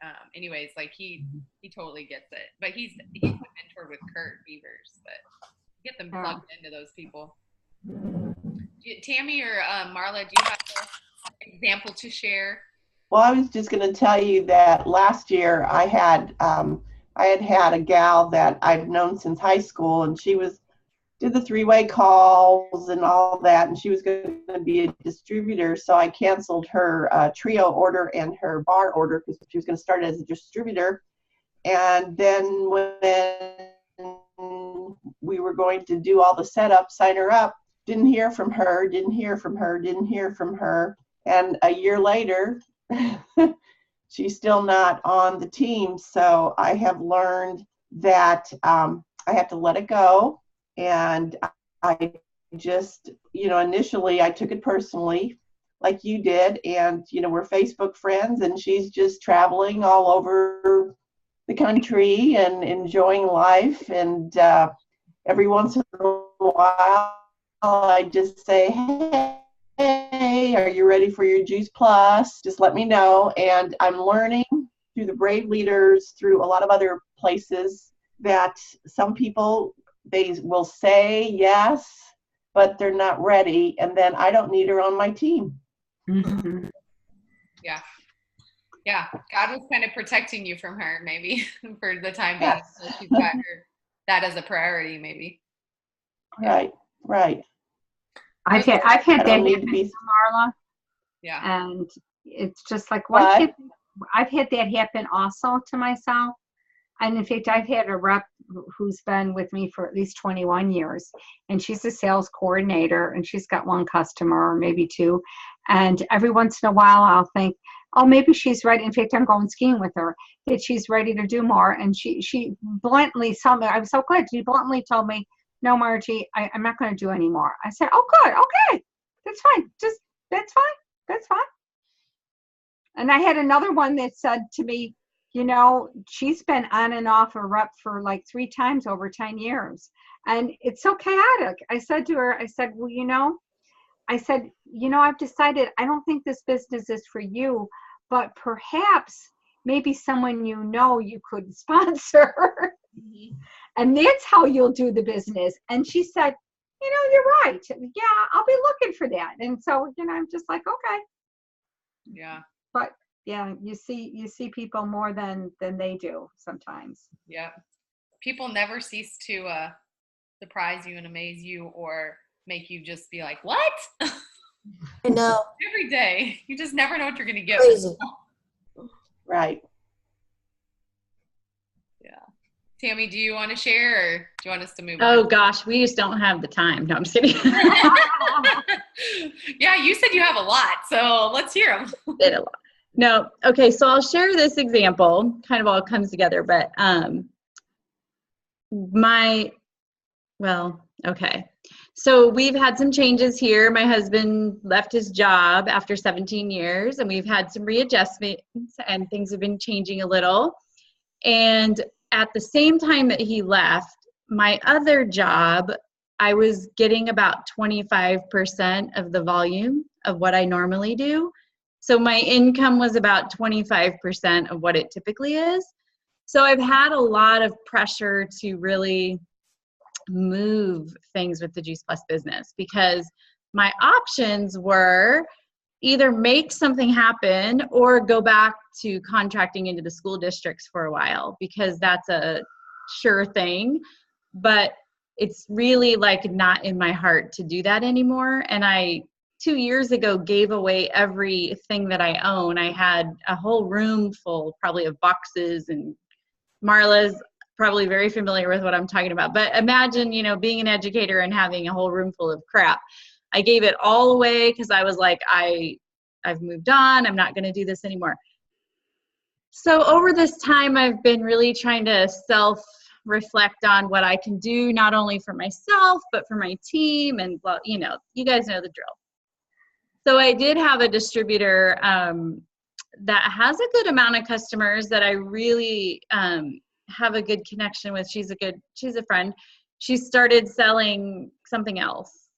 And anyways, like he totally gets it. But he's mentored with Kurt Beavers, but get them plugged into those people. Tammy or Marla, do you have an example to share? Well, I was just going to tell you that last year I had a gal that I've known since high school, and she did the 3-way calls and all that, and she was going to be a distributor. So I canceled her trio order and her bar order because she was going to start as a distributor. And then when we were going to do all the setup, sign her up, didn't hear from her. And a year later, she's still not on the team. So I have learned that I have to let it go. And I just, you know, initially I took it personally like you did. And, you know, we're Facebook friends, and she's just traveling all over the country and enjoying life. And every once in a while, I just say, hey, are you ready for your Juice Plus? Just let me know. And I'm learning through the Brave Leaders, through a lot of other places, that some people, they will say yes, but they're not ready. And then I don't need her on my team. Mm-hmm. Yeah. Yeah. God was kind of protecting you from her, maybe, for the time being. Yes. So she's got that as a priority, maybe. Right. I've had that happen to Marla. Yeah. And it's just like, I've had that happen also to myself. And in fact, I've had a rep who's been with me for at least 21 years, and she's a sales coordinator, and she's got 1 customer or maybe 2. And every once in a while I'll think, oh, maybe she's ready. In fact, I'm going skiing with her, that she's ready to do more. And she bluntly told me, I'm so glad, she bluntly told me, no, Margie, I'm not going to do any more. I said, oh, good, okay, that's fine. That's fine, that's fine. And I had another one that said to me, she's been on and off a rep for like 3 times over 10 years. And it's so chaotic. I said to her, well, I've decided I don't think this business is for you, but perhaps maybe someone you could sponsor. Mm-hmm. And that's how you'll do the business. And she said, you're right. Yeah, I'll be looking for that. And so, I'm just like, okay. Yeah. But yeah, you see people more than they do sometimes. Yeah. People never cease to surprise you and amaze you or make you just be like, what? I know. Every day. You just never know what you're going to get. Crazy. Right. Yeah. Tammy, do you want to share or do you want us to move on? Oh gosh, we just don't have the time. No, I'm just kidding. Yeah, you said you have a lot, so let's hear them. Did a lot. No, okay, so I'll share this example. Kind of all comes together, but okay. So we've had some changes here. My husband left his job after 17 years, and we've had some readjustments, and things have been changing a little. And at the same time that he left, my other job, I was getting about 25% of the volume of what I normally do. So my income was about 25% of what it typically is. So I've had a lot of pressure to really move things with the Juice Plus business, because my options were either make something happen or go back to contracting into the school districts for a while, because that's a sure thing. But it's really like not in my heart to do that anymore. And I 2 years ago gave away everything that I own. I had a whole room full probably of boxes, and Marla's probably very familiar with what I'm talking about. But imagine, being an educator and having a whole room full of crap. I gave it all away because I was like, I've moved on. I'm not going to do this anymore. So over this time, I've been really trying to self-reflect on what I can do, not only for myself, but for my team. And, well, you guys know the drill. So I did have a distributor that has a good amount of customers that I really have a good connection with. She's a friend. She started selling something else,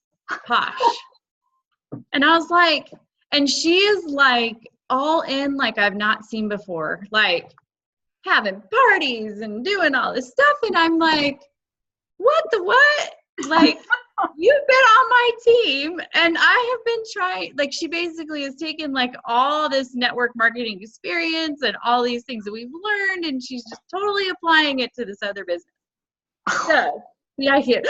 Posh. And I was like, and she is like all in like I've not seen before, like having parties and doing all this stuff. And I'm like, what? Like, you've been on my team, and I have been trying, like, she basically has taken like all this network marketing experience and all these things that we've learned, and she's just totally applying it to this other business. So the idea,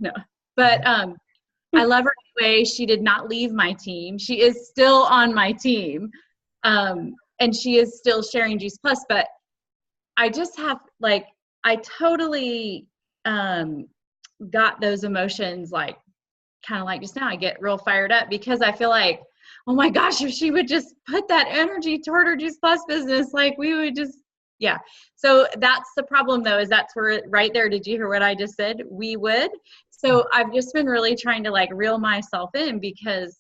no, but I love her anyway. She did not leave my team. She is still on my team, and she is still sharing Juice Plus. But I just have like, I totally got those emotions, like kind of like just now. I get real fired up because I feel like, oh my gosh, if she would just put that energy toward her Juice Plus business, like we would just, yeah. So that's the problem though, is that's where right there. Did you hear what I just said? We would. So I've just been really trying to like reel myself in, because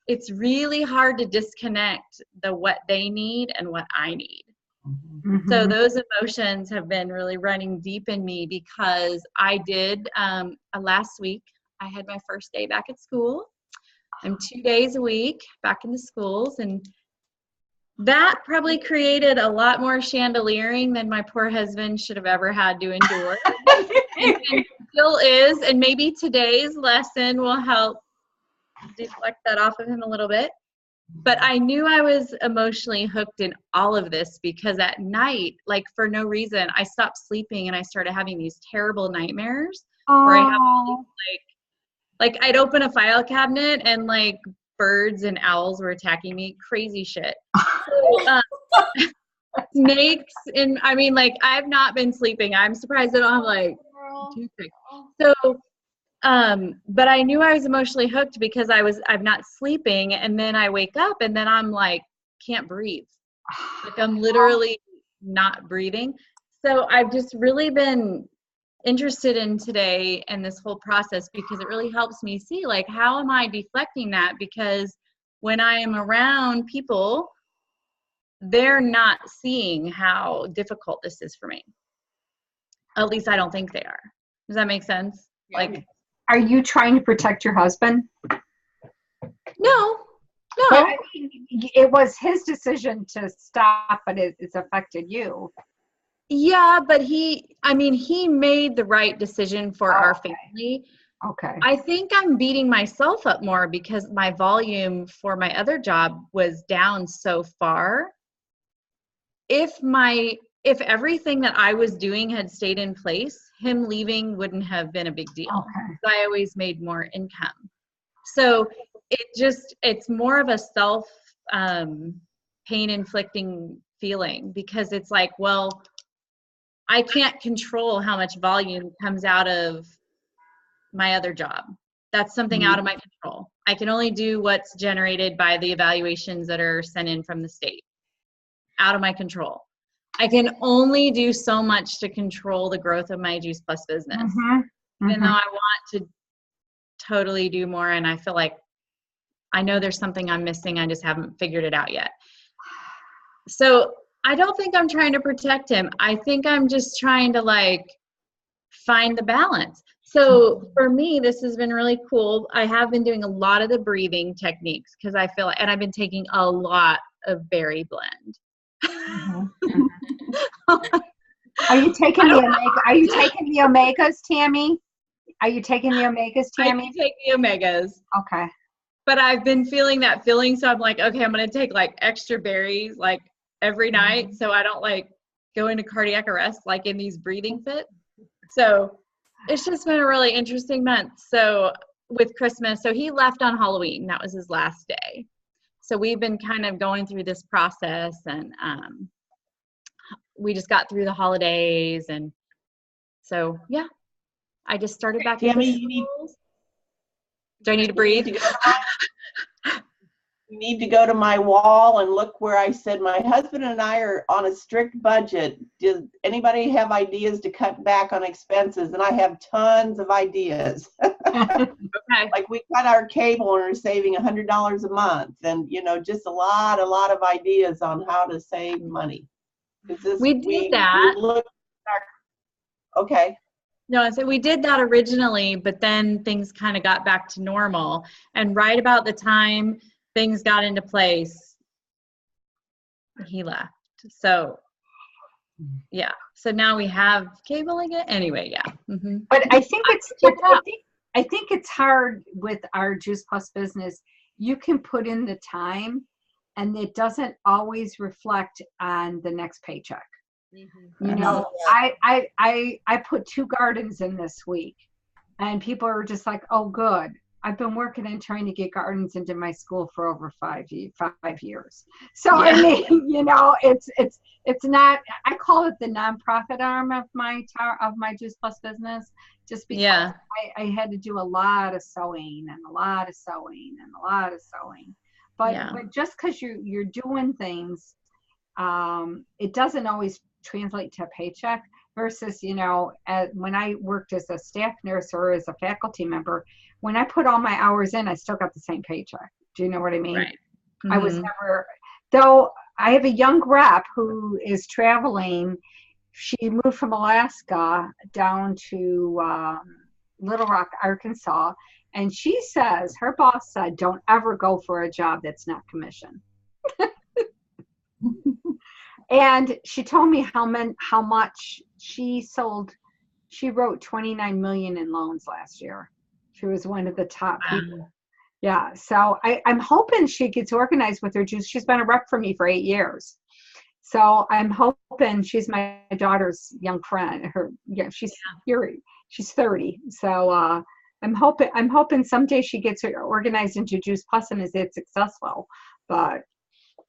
it's really hard to disconnect the what they need and what I need. Mm-hmm. So those emotions have been really running deep in me, because I did last week, I had my first day back at school. I'm 2 days a week back in the schools, and that probably created a lot more chandeliering than my poor husband should have ever had to endure. and still is, and maybe today's lesson will help deflect that off of him a little bit. But I knew I was emotionally hooked in all of this, because at night, like for no reason, I stopped sleeping and I started having these terrible nightmares. Where I have like I'd open a file cabinet and like birds and owls were attacking me, crazy shit. So, snakes, and I mean, like, I've not been sleeping. I'm surprised I don't have like toothpick. So but I knew I was emotionally hooked because I'm not sleeping, and then I wake up and then I'm like, can't breathe. Like I'm literally not breathing. So I've just really been interested in today and this whole process because it really helps me see like how am I deflecting that, because when I am around people, they're not seeing how difficult this is for me. At least I don't think they are. Does that make sense? Yeah. Like, Are you trying to protect your husband? no. But I mean, it was his decision to stop, but it's affected you. Yeah, but he made the right decision for our Okay. family. Okay. I think I'm beating myself up more because my volume for my other job was down so far. If everything that I was doing had stayed in place, him leaving wouldn't have been a big deal. Okay. I always made more income. So it's more of a self pain inflicting feeling, because it's like, well, I can't control how much volume comes out of my other job. That's something out of my control. I can only do what's generated by the evaluations that are sent in from the state. Out of my control. I can only do so much to control the growth of my Juice Plus business. Even though I want to totally do more, and I feel like I know there's something I'm missing, I just haven't figured it out yet. So I don't think I'm trying to protect him. I think I'm just trying to like find the balance. So for me, this has been really cool. I have been doing a lot of the breathing techniques because I feel, and I've been taking a lot of berry blend. Are you taking the omegas, Tammy? Are you taking the omegas, Tammy? I take the omegas. Okay. But I've been feeling that feeling, so I'm like, okay, I'm gonna take like extra berries like every night, so I don't like go into cardiac arrest like in these breathing fits. So it's just been a really interesting month. So with Christmas, so he left on Halloween. That was his last day. So we've been kind of going through this process, and we just got through the holidays, and so yeah, I just started back. Tammy, do I need to breathe? You need to go to my wall and look where I said my husband and I are on a strict budget. Does anybody have ideas to cut back on expenses? And I have tons of ideas. Okay. Like we cut our cable and are saving $100 a month, and just a lot of ideas on how to save money. We did that. Okay. No, so we did that originally, but then things kind of got back to normal. And right about the time things got into place, he left. So, yeah. So now we have cable again. Anyway, yeah. Mm-hmm. But I think I think it's hard with our Juice Plus business. You can put in the time, and it doesn't always reflect on the next paycheck. I put 2 gardens in this week, and people are just like, oh good, I've been working and trying to get gardens into my school for over 5 years. So yeah. I mean, it's not, I call it the nonprofit arm of my Juice Plus business, just because I had to do a lot of sewing. But just because you're doing things, it doesn't always translate to a paycheck versus, when I worked as a staff nurse or as a faculty member, when I put all my hours in, I still got the same paycheck. Do you know what I mean? Right. Mm-hmm. I was never, though I have a young rep who is traveling. She moved from Alaska down to Little Rock, Arkansas. And she says, her boss said, don't ever go for a job that's not commission. And she told me how much she sold. She wrote 29 million in loans last year. She was one of the top people. Yeah. So I'm hoping she gets organized with her juice. She's been a rep for me for 8 years. So I'm hoping, she's my daughter's young friend. She's 30. So I'm hoping someday she gets organized into Juice Plus and is successful. But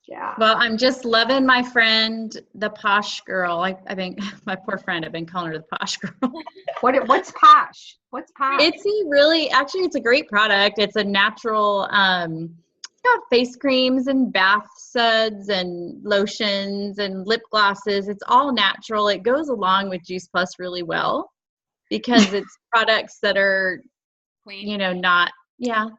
yeah. Well, I'm just loving my friend, the Posh Girl. I think my poor friend, I've been calling her the Posh Girl. What's Posh? What's Posh? It's a great product. It's a natural got face creams and bath suds and lotions and lip glosses. It's all natural. It goes along with Juice Plus really well because it's products that are Clean.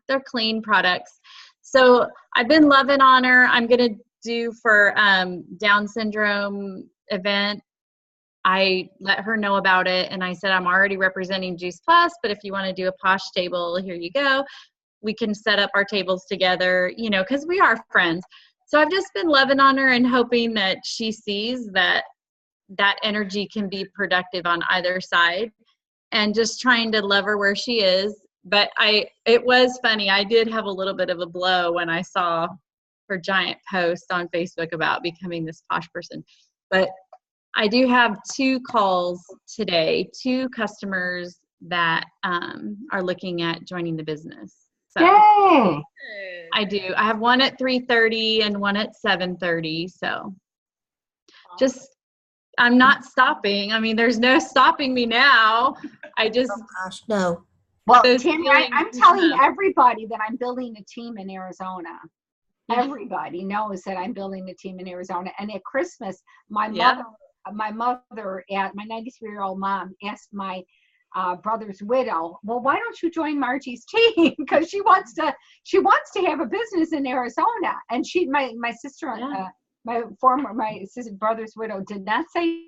They're clean products. So I've been loving on her. I'm going to do for Down syndrome event. I let her know about it and I said, I'm already representing Juice Plus, but if you want to do a posh table, here you go. We can set up our tables together, because we are friends. So I've just been loving on her and hoping that she sees that energy can be productive on either side and just trying to love her where she is. But it was funny. I did have a little bit of a blow when I saw her giant post on Facebook about becoming this posh person. But I do have 2 calls today, 2 customers that are looking at joining the business. So Yay! I do. I have one at 3:30 and one at 7:30. So I'm not stopping. I mean, there's no stopping me now. I just, Oh gosh, no. Well, those Tammy, feelings I'm telling come. everybody that I'm building a team in Arizona. Everybody knows that I'm building a team in Arizona. And at Christmas, my mother, my 93-year-old mom asked my brother's widow, well, why don't you join Margie's team? Because she wants to have a business in Arizona. And my sister, my brother's widow did not say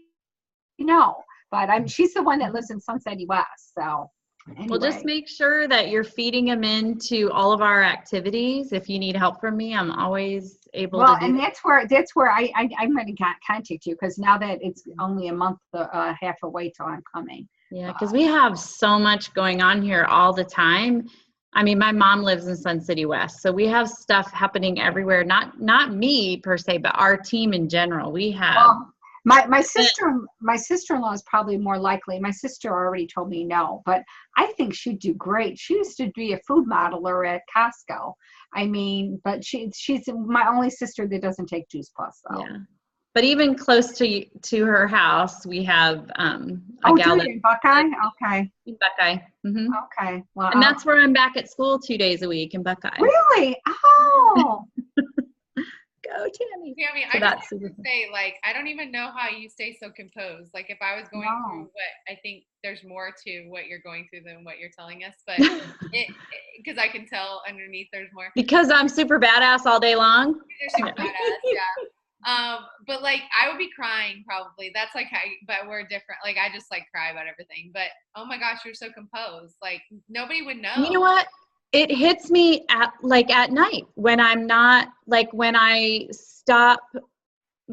no, but she's the one that lives in Sunset West. So anyway. Well, just make sure that you're feeding them into all of our activities. If you need help from me, I'm always able to do and that's where I'm going to contact you, because now that it's only a month, half away till I'm coming. Yeah, because we have so much going on here all the time. I mean, my mom lives in Sun City West, so we have stuff happening everywhere. Not me per se, but our team in general. We have. Well, my sister-in-law is probably more likely. My sister already told me no, but I think she'd do great. She used to be a food modeler at Costco. I mean, but she's my only sister that doesn't take Juice Plus, though. Yeah. But even close to her house, we have a gal in Buckeye? Okay. In Buckeye. Mm-hmm. Okay. Well, and that's where I'm back at school 2 days a week in Buckeye. Really? Oh. Go, Tammy. Tammy, So I that's just want to say, I don't even know how you stay so composed. Like, if I was going through I think there's more to what you're going through than what you're telling us, but because I can tell underneath there's more. Because I'm super badass all day long. You're super badass, yeah. But I would be crying probably. That's but we're different. I just cry about everything. But oh my gosh, you're so composed. Nobody would know. You know what? It hits me at night when I'm not when I stop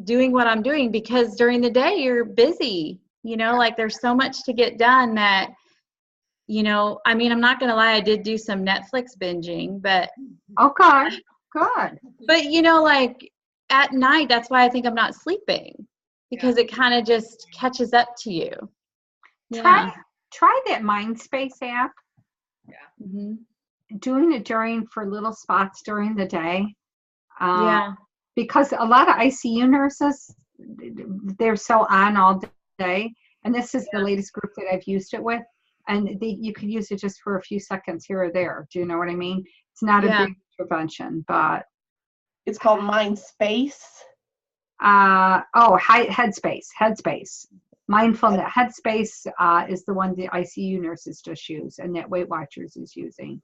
doing what I'm doing, because during the day you're busy, there's so much to get done that, I mean, I'm not going to lie. I did do some Netflix binging, but. Okay. Good. But at night, that's why I think I'm not sleeping, because it kind of just catches up to you. Try that Mindspace app. Yeah. Mm-hmm. Doing it for little spots during the day. Because a lot of ICU nurses, they're so on all day. And this is the latest group that I've used it with. And you could use it just for a few seconds here or there. Do you know what I mean? It's not a big intervention, but. It's called Mindspace. Headspace. Mindfulness. Headspace is the one the ICU nurses just use, and that Weight Watchers is using.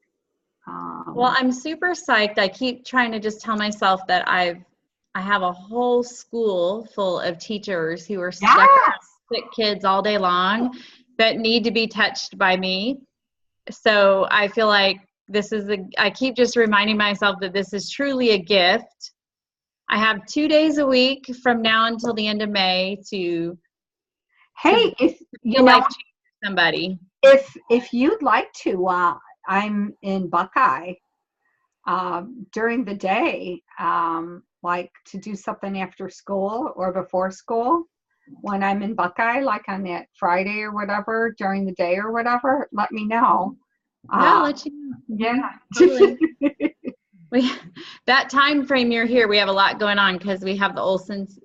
Well, I'm super psyched. I keep trying to just tell myself that I have a whole school full of teachers who are stuck with sick kids all day long that need to be touched by me. So I feel like I keep just reminding myself that this is truly a gift. I have 2 days a week from now until the end of May to if somebody. If you'd like to, I'm in Buckeye during the day, to do something after school or before school. When I'm in Buckeye, on that Friday or whatever, during the day or whatever, let me know. I'll let you know. Yeah. Totally. That time frame you're here, we have a lot going on because we have the Olsons.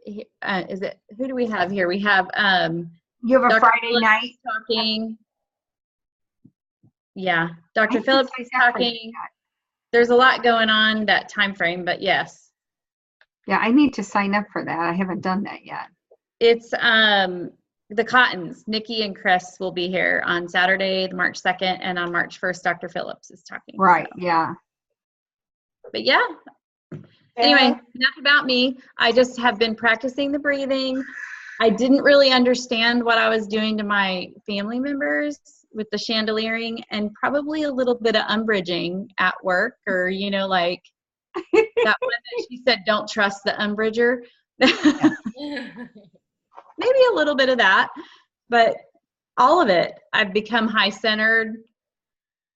Who do we have here? We have you have a Dr. Friday Phillips night talking. Yeah, Dr. Phillips is talking. there's a lot going on that time frame, but yes. Yeah, I need to sign up for that. I haven't done that yet. It's the Cottons. Nikki and Chris will be here on Saturday, March 2nd, and on March 1st, Dr. Phillips is talking. Right, so. yeah. But yeah. Anyway, enough about me. I just have been practicing the breathing. I didn't really understand what I was doing to my family members with the chandeliering, and probably a little bit of umbraging at work, or, you know, like that one that she said, don't trust the umbrager. Maybe a little bit of that, but all of it. I've become high-centered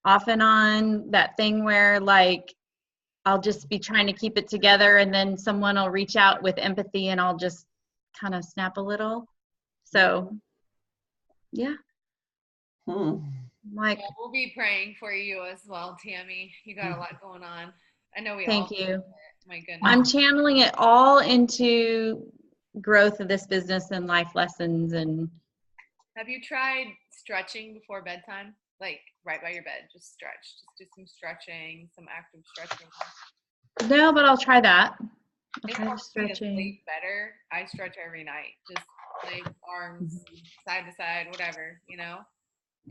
off and on, that thing where like I'll just be trying to keep it together, and then someone will reach out with empathy and I'll just kind of snap a little. So yeah. Like, yeah, we'll be praying for you as well, Tammy. You got a lot going on. I know we thank all you. My goodness. I'm channeling it all into growth of this business and life lessons. And have you tried stretching before bedtime? Like right by your bed, just stretch. Just do some stretching, some active stretching. No, but I'll try that. It helps me to sleep better. I stretch every night, just legs, arms, side to side, whatever, you know.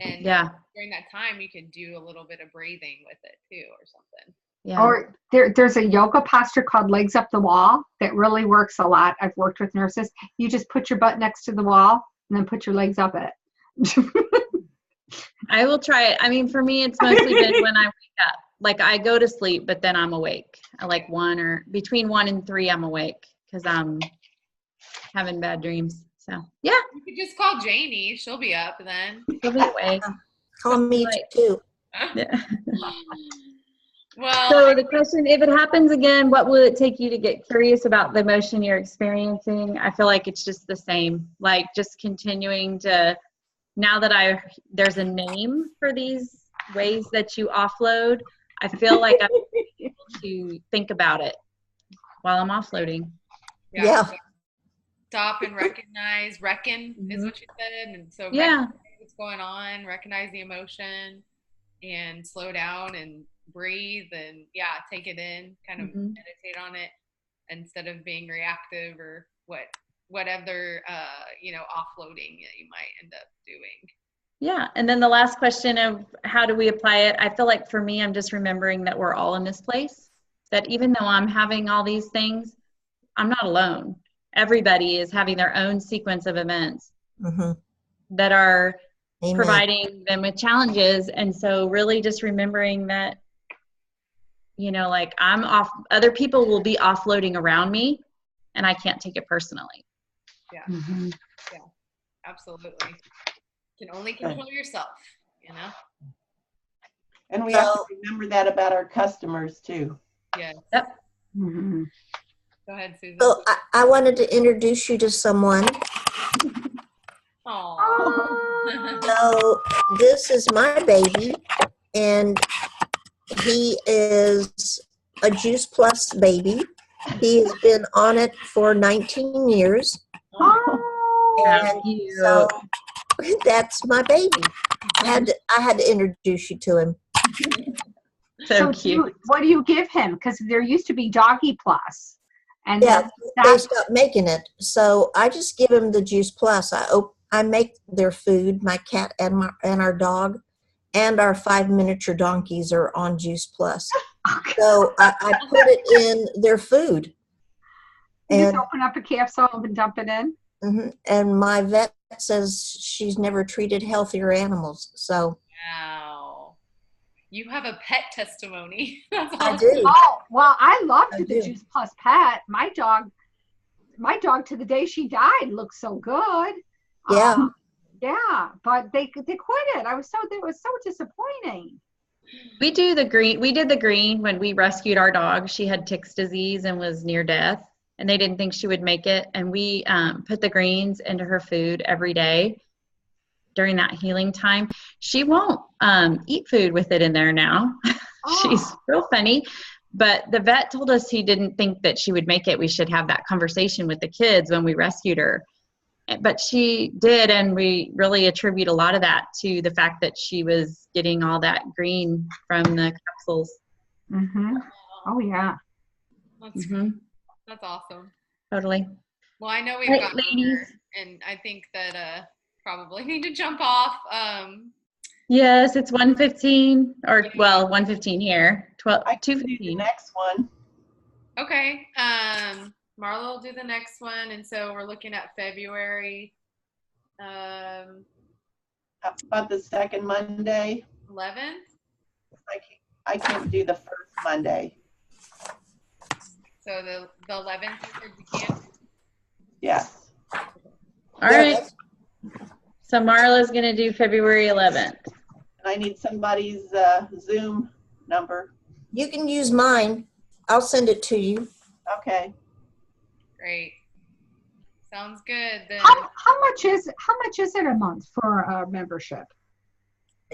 And yeah, during that time, you can do a little bit of breathing with it too, or something. Yeah. Or there's a yoga posture called legs up the wall that really works a lot. I've worked with nurses. You just put your butt next to the wall and then put your legs up it. I will try it. I mean, for me, it's mostly been when I wake up. Like I go to sleep, but then I'm awake. I like between 1 and 3, I'm awake because I'm having bad dreams. So yeah. You could just call Janie. She'll be up then. She'll be awake. Call me too. Yeah. Well, so the question, if it happens again, what will it take you to get curious about the emotion you're experiencing? I feel like it's just the same, like just continuing to, now that there's a name for these ways that you offload, I feel like I'm able to think about it while I'm offloading. Yeah. Stop and recognize, reckon is what you said. And so yeah, what's going on, recognize the emotion and slow down and breathe and take it in, kind of meditate on it instead of being reactive or whatever offloading that you might end up doing. Yeah. And then the last question of how do we apply it? I feel like for me, I'm just remembering that we're all in this place, that even though I'm having all these things, I'm not alone. Everybody is having their own sequence of events that are Amen. Providing them with challenges. And so really just remembering that, you know, like I'm off, other people will be offloading around me and I can't take it personally. Yeah. Yeah, absolutely. You can only control yourself, you know? And we have to remember that about our customers too. Yes. Yep. Go ahead, Susan. So I wanted to introduce you to someone. Aww. So this is my baby, and he is a Juice Plus baby. He has been on it for 19 years. And so that's my baby. I had to introduce you to him. So cute. What do you give him? Because there used to be Doggy Plus. And yeah, they stopped making it. So I just give him the Juice Plus. I make their food, my cat and our dog, and our 5 miniature donkeys are on Juice Plus. So I put it in their food. You just open up a capsule and dump it in? And my vet says she's never treated healthier animals. So wow. You have a pet testimony. That's awesome. I do. Oh, well, I loved the Juice Plus pet. My dog to the day she died looked so good. Yeah. Yeah, but they quit it. It was so disappointing. We did the green when we rescued our dog. She had tick's disease and was near death, and they didn't think she would make it. And we put the greens into her food every day during that healing time. She won't eat food with it in there now. She's real funny. But the vet told us he didn't think that she would make it. We should have that conversation with the kids when we rescued her. But she did, and we really attribute a lot of that to the fact that she was getting all that green from the capsules. Mm-hmm. Oh yeah. That's, that's awesome. Totally. Well, I know we've Right, got ladies. and I think that probably need to jump off. Yes, it's 1:15, or well, 1:15 here. 12, I can do the 2:15. next one. Okay. Marla will do the next one, and so we're looking at February How about the second Monday? 11th. I can't do the first Monday. So the 11th, you said you can? Yes. All right. So Marla's going to do February 11th. And I need somebody's Zoom number. You can use mine. I'll send it to you. Okay. Great. Sounds good. Then. How much is it a month for a membership?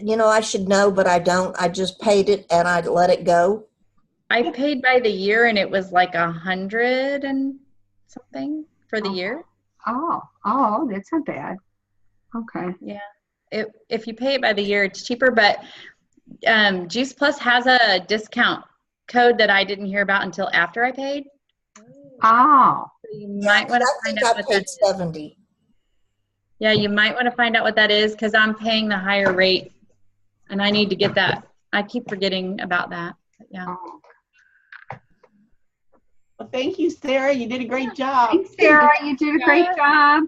You know, I should know, but I don't. I just paid it and I let it go. I paid by the year, and it was like 100 and something for the year. Oh, that's not bad. Okay. Yeah. If you pay it by the year, it's cheaper, but Juice Plus has a discount code that I didn't hear about until after I paid. Oh. So you might want to find out what that is. 70. Yeah, you might want to find out what that is, because I'm paying the higher rate, and I need to get that. I keep forgetting about that. But yeah. Well, thank you, Sarah. You did a great job. Thanks, Sarah. You did a great job.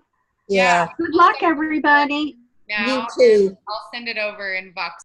Yeah. Good luck, everybody. Now, You too. I'll send it over in Vox